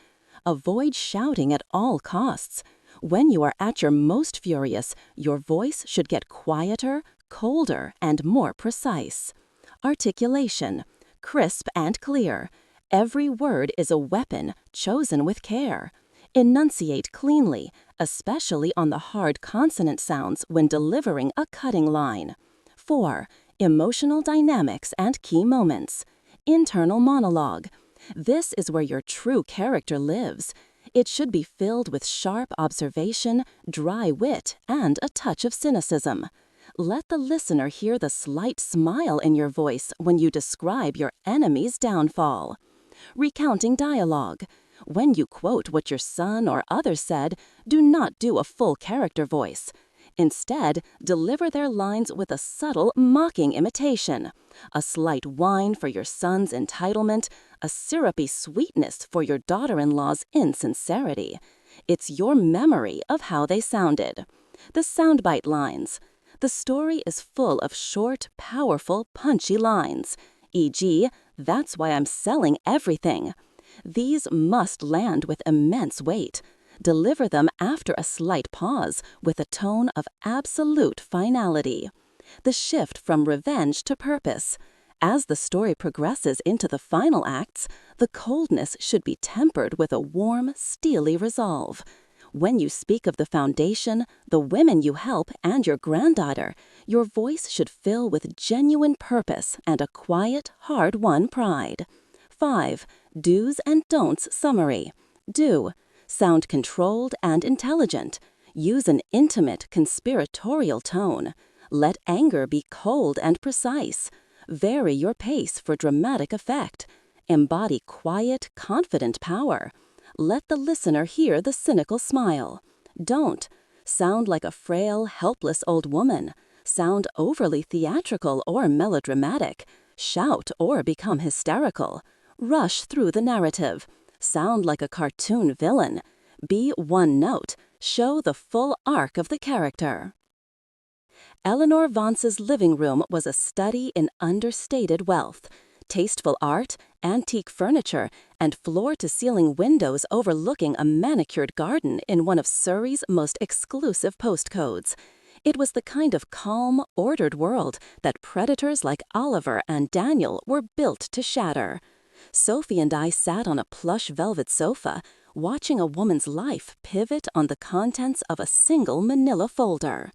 Avoid shouting at all costs. When you are at your most furious, your voice should get quieter, colder, and more precise. Articulation: crisp and clear. Every word is a weapon, chosen with care. Enunciate cleanly, especially on the hard consonant sounds when delivering a cutting line. 4. Emotional dynamics and key moments. Internal monologue: this is where your true character lives. It should be filled with sharp observation, dry wit, and a touch of cynicism. Let the listener hear the slight smile in your voice when you describe your enemy's downfall. Recounting dialogue: when you quote what your son or others said, do not do a full character voice. Instead, deliver their lines with a subtle, mocking imitation. A slight whine for your son's entitlement, a syrupy sweetness for your daughter-in-law's insincerity. It's your memory of how they sounded. The soundbite lines: the story is full of short, powerful, punchy lines. E.g., "That's why I'm selling everything." These must land with immense weight. Deliver them after a slight pause with a tone of absolute finality. The shift from revenge to purpose: as the story progresses into the final acts, the coldness should be tempered with a warm, steely resolve. When you speak of the foundation, the women you help, and your granddaughter, your voice should fill with genuine purpose and a quiet, hard-won pride. 5. Do's and don'ts summary. Do. Sound controlled and intelligent. Use an intimate, conspiratorial tone. Let anger be cold and precise. Vary your pace for dramatic effect. Embody quiet, confident power. Let the listener hear the cynical smile. Don't. Sound like a frail, helpless old woman. Sound overly theatrical or melodramatic. Shout or become hysterical. Rush through the narrative. Sound like a cartoon villain. Be one note. Show the full arc of the character. Eleanor Vance's living room was a study in understated wealth. Tasteful art, antique furniture, and floor-to-ceiling windows overlooking a manicured garden in one of Surrey's most exclusive postcodes. It was the kind of calm, ordered world that predators like Oliver and Daniel were built to shatter. Sophie and I sat on a plush velvet sofa, watching a woman's life pivot on the contents of a single manila folder.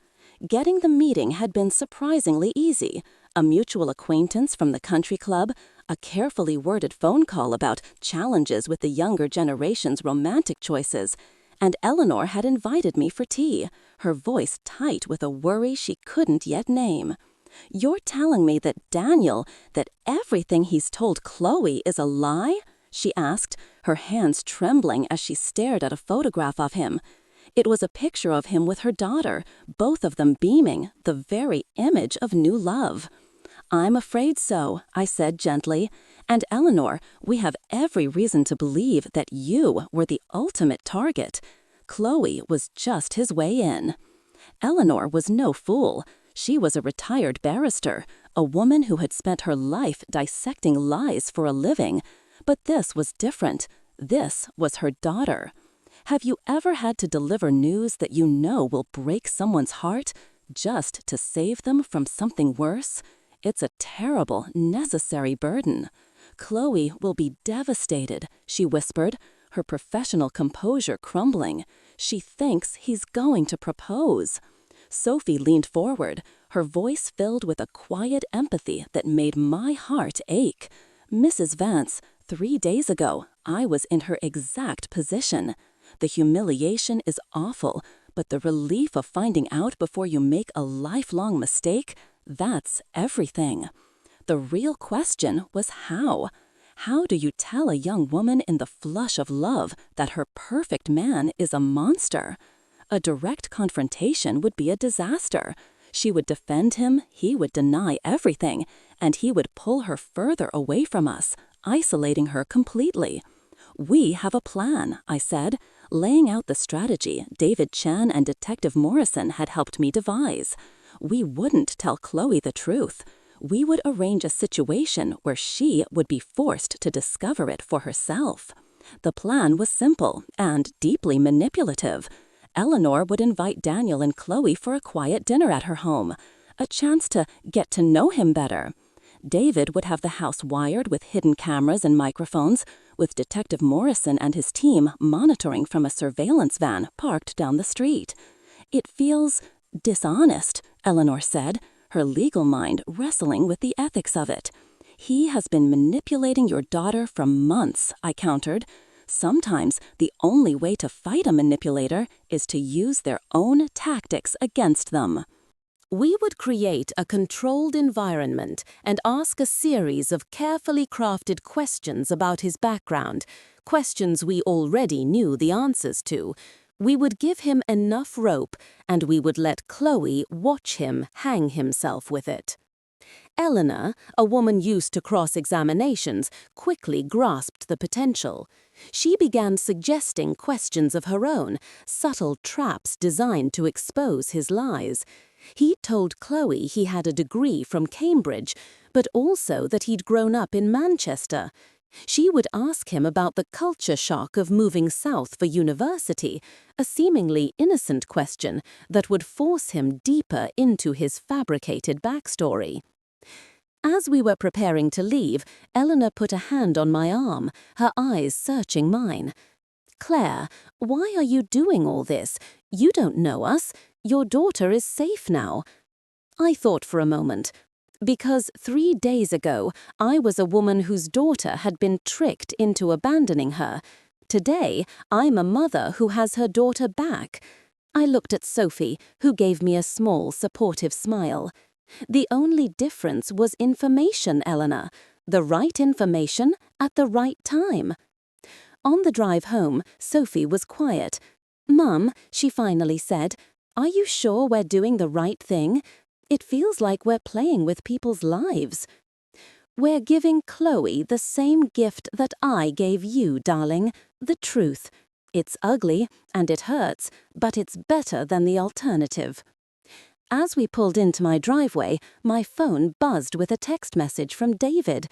Getting the meeting had been surprisingly easy. A mutual acquaintance from the country club, a carefully worded phone call about challenges with the younger generation's romantic choices, and Eleanor had invited me for tea, her voice tight with a worry she couldn't yet name. "You're telling me that that everything he's told Chloe is a lie?" she asked, her hands trembling as she stared at a photograph of him. It was a picture of him with her daughter, both of them beaming, the very image of new love. "I'm afraid so," I said gently. "And Eleanor, we have every reason to believe that you were the ultimate target. Chloe was just his way in." Eleanor was no fool. She was a retired barrister, a woman who had spent her life dissecting lies for a living. But this was different. This was her daughter. Have you ever had to deliver news that you know will break someone's heart, just to save them from something worse? It's a terrible, necessary burden. "Chloe will be devastated," she whispered, her professional composure crumbling. "She thinks he's going to propose." Sophie leaned forward, her voice filled with a quiet empathy that made my heart ache. "Mrs. Vance, 3 days ago, I was in her exact position. The humiliation is awful, but the relief of finding out before you make a lifelong mistake, that's everything." The real question was how. How do you tell a young woman in the flush of love that her perfect man is a monster? A direct confrontation would be a disaster. She would defend him, he would deny everything, and he would pull her further away from us, isolating her completely. "We have a plan," I said, laying out the strategy David Chen and Detective Morrison had helped me devise. We wouldn't tell Chloe the truth. We would arrange a situation where she would be forced to discover it for herself. The plan was simple and deeply manipulative. Eleanor would invite Daniel and Chloe for a quiet dinner at her home, a chance to get to know him better. David would have the house wired with hidden cameras and microphones, with Detective Morrison and his team monitoring from a surveillance van parked down the street. "It feels dishonest," Eleanor said, her legal mind wrestling with the ethics of it. "He has been manipulating your daughter for months," I countered. "Sometimes the only way to fight a manipulator is to use their own tactics against them." We would create a controlled environment and ask a series of carefully crafted questions about his background, questions we already knew the answers to. We would give him enough rope, and we would let Chloe watch him hang himself with it. Eleanor, a woman used to cross-examinations, quickly grasped the potential. She began suggesting questions of her own, subtle traps designed to expose his lies. He told Chloe he had a degree from Cambridge, but also that he'd grown up in Manchester. She would ask him about the culture shock of moving south for university, a seemingly innocent question that would force him deeper into his fabricated backstory. As we were preparing to leave, Eleanor put a hand on my arm, her eyes searching mine. "Claire, why are you doing all this? You don't know us. Your daughter is safe now." I thought for a moment. Because 3 days ago, I was a woman whose daughter had been tricked into abandoning her. Today, I'm a mother who has her daughter back. I looked at Sophie, who gave me a small, supportive smile. The only difference was information, Eleanor. The right information at the right time. On the drive home, Sophie was quiet. "Mum," she finally said, "are you sure we're doing the right thing? It feels like we're playing with people's lives." "We're giving Chloe the same gift that I gave you, darling, the truth. It's ugly and it hurts, but it's better than the alternative." As we pulled into my driveway, my phone buzzed with a text message from David.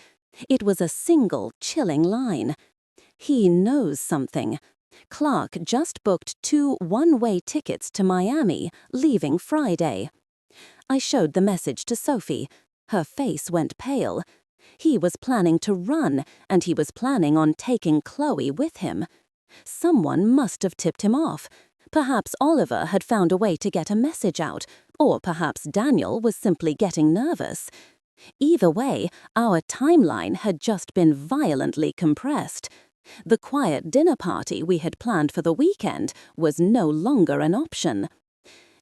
It was a single, chilling line. He knows something. Clark just booked 2 one-way tickets to Miami, leaving Friday. I showed the message to Sophie. Her face went pale. He was planning to run, and he was planning on taking Chloe with him. Someone must have tipped him off. Perhaps Oliver had found a way to get a message out, or perhaps Daniel was simply getting nervous. Either way, our timeline had just been violently compressed. The quiet dinner party we had planned for the weekend was no longer an option.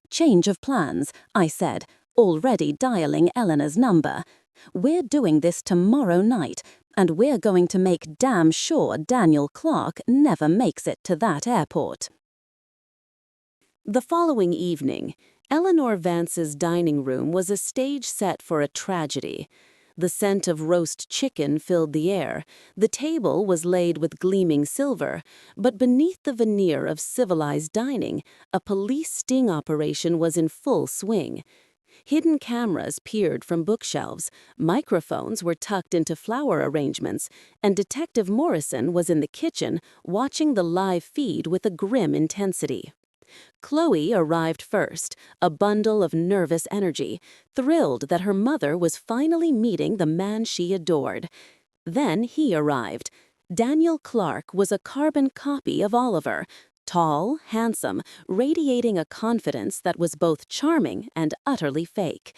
"Change of plans," I said, already dialing Eleanor's number. "We're doing this tomorrow night, and we're going to make damn sure Daniel Clark never makes it to that airport." The following evening, Eleanor Vance's dining room was a stage set for a tragedy. The scent of roast chicken filled the air. The table was laid with gleaming silver, but beneath the veneer of civilized dining, a police sting operation was in full swing. Hidden cameras peered from bookshelves, microphones were tucked into flower arrangements, and Detective Morrison was in the kitchen watching the live feed with a grim intensity. Chloe arrived first, a bundle of nervous energy, thrilled that her mother was finally meeting the man she adored. Then he arrived. Daniel Clark was a carbon copy of Oliver, tall, handsome, radiating a confidence that was both charming and utterly fake.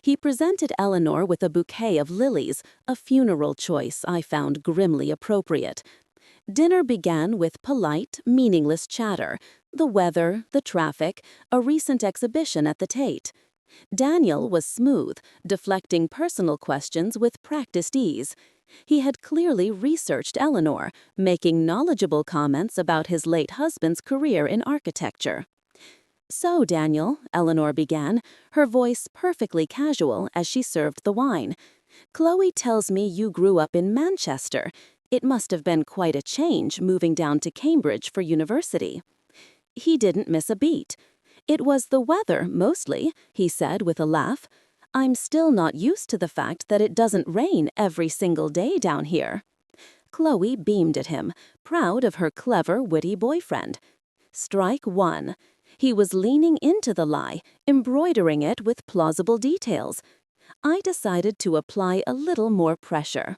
He presented Eleanor with a bouquet of lilies, a funeral choice I found grimly appropriate. Dinner began with polite, meaningless chatter. The weather, the traffic, a recent exhibition at the Tate. Daniel was smooth, deflecting personal questions with practiced ease. He had clearly researched Eleanor, making knowledgeable comments about his late husband's career in architecture. "So, Daniel," Eleanor began, her voice perfectly casual as she served the wine, "Chloe tells me you grew up in Manchester. It must have been quite a change moving down to Cambridge for university." He didn't miss a beat. "It was the weather, mostly," he said with a laugh. "I'm still not used to the fact that it doesn't rain every single day down here." Chloe beamed at him, proud of her clever, witty boyfriend. Strike one. He was leaning into the lie, embroidering it with plausible details. I decided to apply a little more pressure.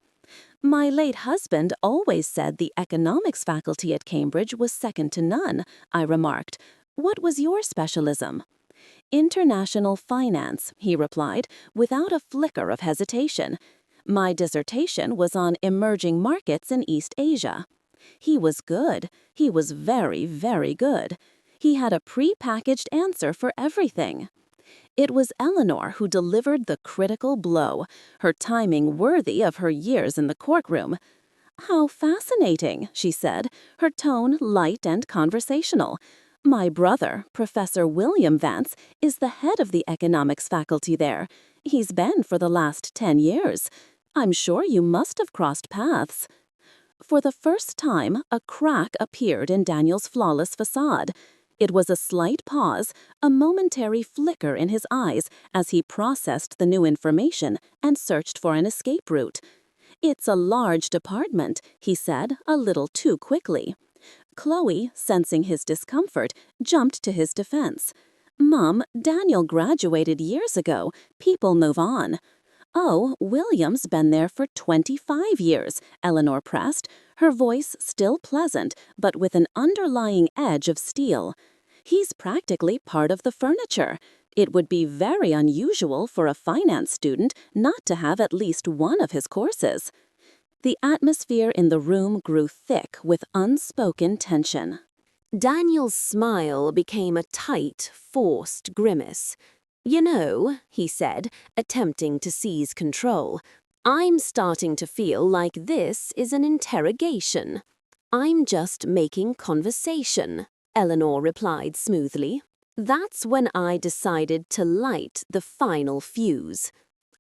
"My late husband always said the economics faculty at Cambridge was second to none," I remarked. "What was your specialism?" "International finance," he replied, without a flicker of hesitation. "My dissertation was on emerging markets in East Asia." He was good. He was very, very good. He had a pre-packaged answer for everything. It was Eleanor who delivered the critical blow, her timing worthy of her years in the courtroom. "How fascinating," she said, her tone light and conversational. "My brother, Professor William Vance, is the head of the economics faculty there. He's been for the last 10 years. I'm sure you must have crossed paths." For the first time, a crack appeared in Daniel's flawless facade. It was a slight pause, a momentary flicker in his eyes as he processed the new information and searched for an escape route. "It's a large department," he said, a little too quickly. Chloe, sensing his discomfort, jumped to his defense. "Mom, Daniel graduated years ago. People move on." "Oh, William's been there for 25 years, Eleanor pressed, her voice still pleasant, but with an underlying edge of steel. "He's practically part of the furniture. It would be very unusual for a finance student not to have at least one of his courses. The atmosphere in the room grew thick with unspoken tension. Daniel's smile became a tight, forced grimace. "You know," he said, attempting to seize control, "I'm starting to feel like this is an interrogation." "I'm just making conversation," Eleanor replied smoothly. That's when I decided to light the final fuse.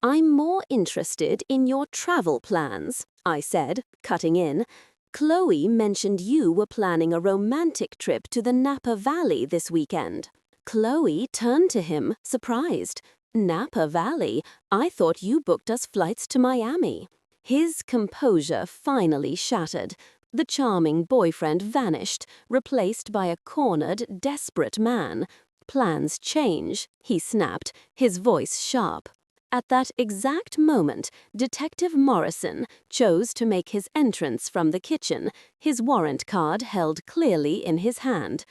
"I'm more interested in your travel plans," I said, cutting in. "Chloe mentioned you were planning a romantic trip to the Napa Valley this weekend." Chloe turned to him, surprised. "Napa Valley? I thought you booked us flights to Miami." His composure finally shattered. The charming boyfriend vanished, replaced by a cornered, desperate man. "Plans change," he snapped, his voice sharp. At that exact moment, Detective Morrison chose to make his entrance from the kitchen, his warrant card held clearly in his hand.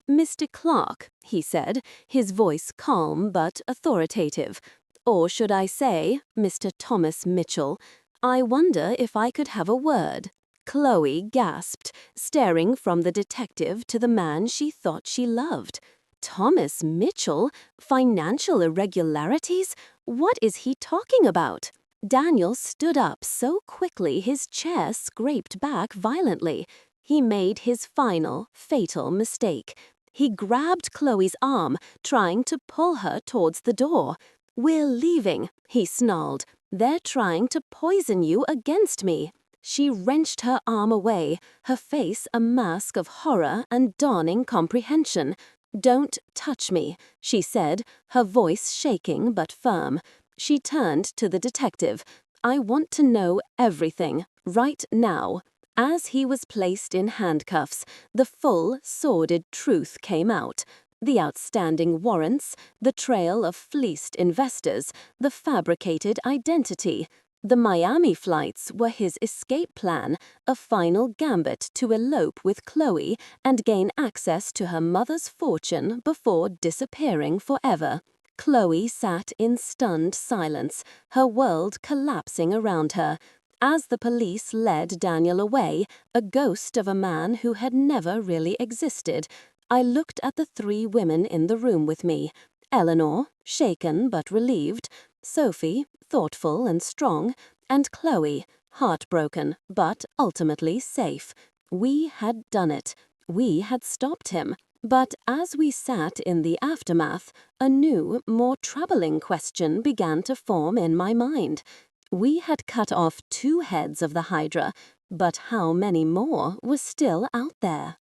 "Mr. Clark," he said, his voice calm but authoritative. "Or should I say, Mr. Thomas Mitchell, I wonder if I could have a word." Chloe gasped, staring from the detective to the man she thought she loved. "Thomas Mitchell? Financial irregularities? What is he talking about?" Daniel stood up so quickly his chair scraped back violently. He made his final, fatal mistake. He grabbed Chloe's arm, trying to pull her towards the door. "We're leaving," he snarled. "They're trying to poison you against me." She wrenched her arm away, her face a mask of horror and dawning comprehension. "Don't touch me," she said, her voice shaking but firm. She turned to the detective. "I want to know everything, right now." As he was placed in handcuffs, the full, sordid truth came out. The outstanding warrants, the trail of fleeced investors, the fabricated identity. The Miami flights were his escape plan, a final gambit to elope with Chloe and gain access to her mother's fortune before disappearing forever. Chloe sat in stunned silence, her world collapsing around her. As the police led Daniel away, a ghost of a man who had never really existed, I looked at the three women in the room with me. Eleanor, shaken but relieved, Sophie, thoughtful and strong, and Chloe, heartbroken but ultimately safe. We had done it. We had stopped him. But as we sat in the aftermath, a new, more troubling question began to form in my mind. We had cut off 2 heads of the Hydra, but how many more were still out there?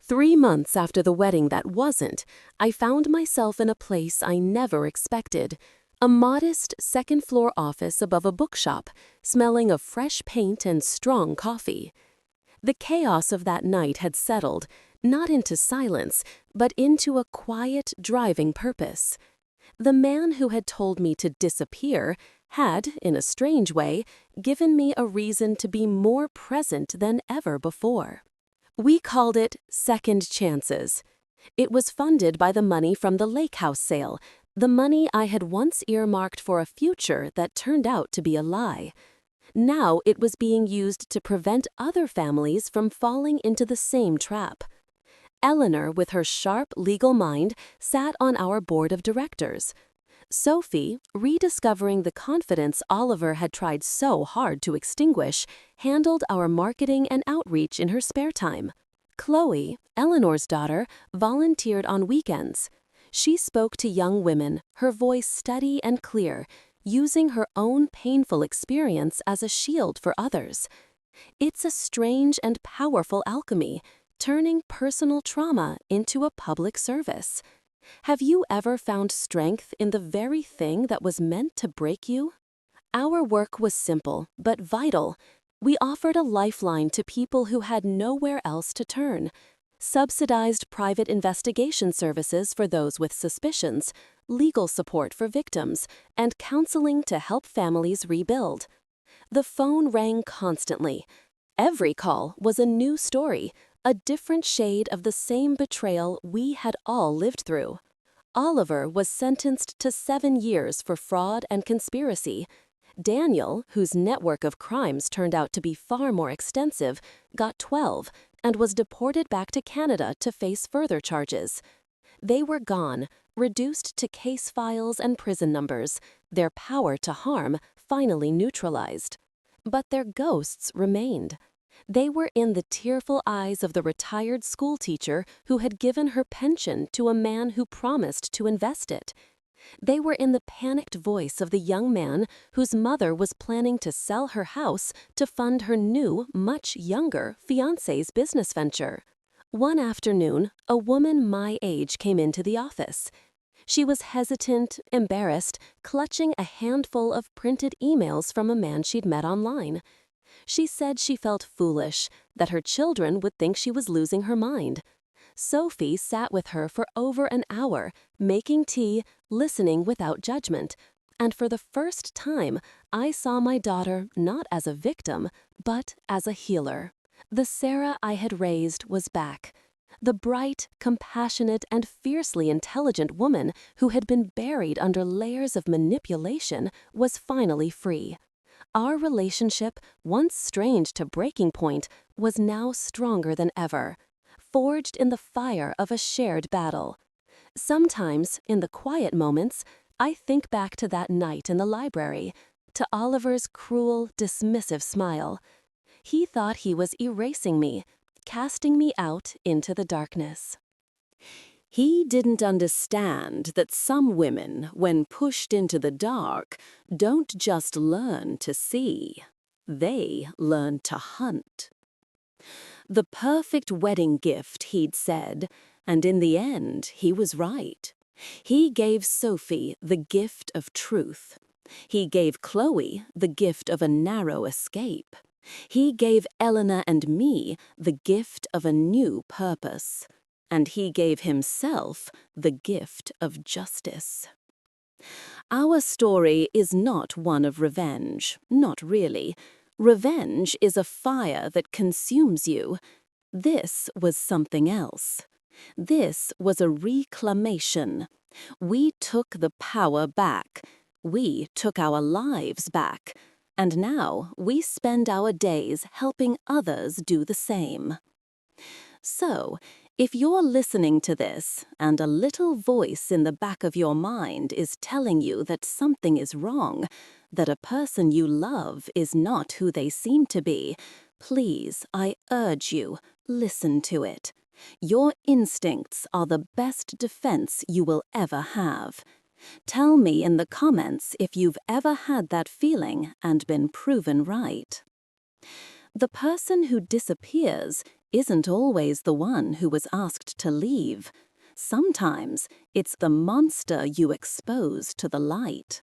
3 months after the wedding that wasn't, I found myself in a place I never expected. A modest second-floor office above a bookshop, smelling of fresh paint and strong coffee. The chaos of that night had settled, not into silence, but into a quiet, driving purpose. The man who had told me to disappear had, in a strange way, given me a reason to be more present than ever before. We called it Second Chances. It was funded by the money from the lake house sale, the money I had once earmarked for a future that turned out to be a lie. Now it was being used to prevent other families from falling into the same trap. Eleanor, with her sharp legal mind, sat on our board of directors. Sophie, rediscovering the confidence Oliver had tried so hard to extinguish, handled our marketing and outreach in her spare time. Chloe, Eleanor's daughter, volunteered on weekends. She spoke to young women, her voice steady and clear, using her own painful experience as a shield for others. It's a strange and powerful alchemy, turning personal trauma into a public service. Have you ever found strength in the very thing that was meant to break you? Our work was simple, but vital. We offered a lifeline to people who had nowhere else to turn. Subsidized private investigation services for those with suspicions, legal support for victims, and counseling to help families rebuild. The phone rang constantly. Every call was a new story, a different shade of the same betrayal we had all lived through. Oliver was sentenced to 7 years for fraud and conspiracy. Daniel, whose network of crimes turned out to be far more extensive, got 12 and was deported back to Canada to face further charges. They were gone, reduced to case files and prison numbers, their power to harm finally neutralized. But their ghosts remained. They were in the tearful eyes of the retired schoolteacher who had given her pension to a man who promised to invest it. They were in the panicked voice of the young man whose mother was planning to sell her house to fund her new, much younger fiancé's business venture. One afternoon, a woman my age came into the office. She was hesitant, embarrassed, clutching a handful of printed emails from a man she'd met online. She said she felt foolish, that her children would think she was losing her mind. Sophie sat with her for over an hour, making tea, listening without judgment. And for the first time, I saw my daughter not as a victim, but as a healer. The Sarah I had raised was back. The bright, compassionate, and fiercely intelligent woman who had been buried under layers of manipulation was finally free. Our relationship, once strained to breaking point, was now stronger than ever, forged in the fire of a shared battle. Sometimes, in the quiet moments, I think back to that night in the library, to Oliver's cruel, dismissive smile. He thought he was erasing me, casting me out into the darkness. He didn't understand that some women, when pushed into the dark, don't just learn to see. They learn to hunt. The perfect wedding gift, he'd said, and in the end, he was right. He gave Sophie the gift of truth. He gave Chloe the gift of a narrow escape. He gave Eleanor and me the gift of a new purpose. And he gave himself the gift of justice. Our story is not one of revenge, not really. Revenge is a fire that consumes you. This was something else. This was a reclamation. We took the power back. We took our lives back. And now we spend our days helping others do the same. So, if you're listening to this and a little voice in the back of your mind is telling you that something is wrong, that a person you love is not who they seem to be, please, I urge you, listen to it. Your instincts are the best defense you will ever have. Tell me in the comments if you've ever had that feeling and been proven right. The person who disappears isn't always the one who was asked to leave. Sometimes it's the monster you expose to the light.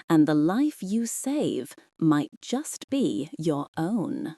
And the life you save might just be your own.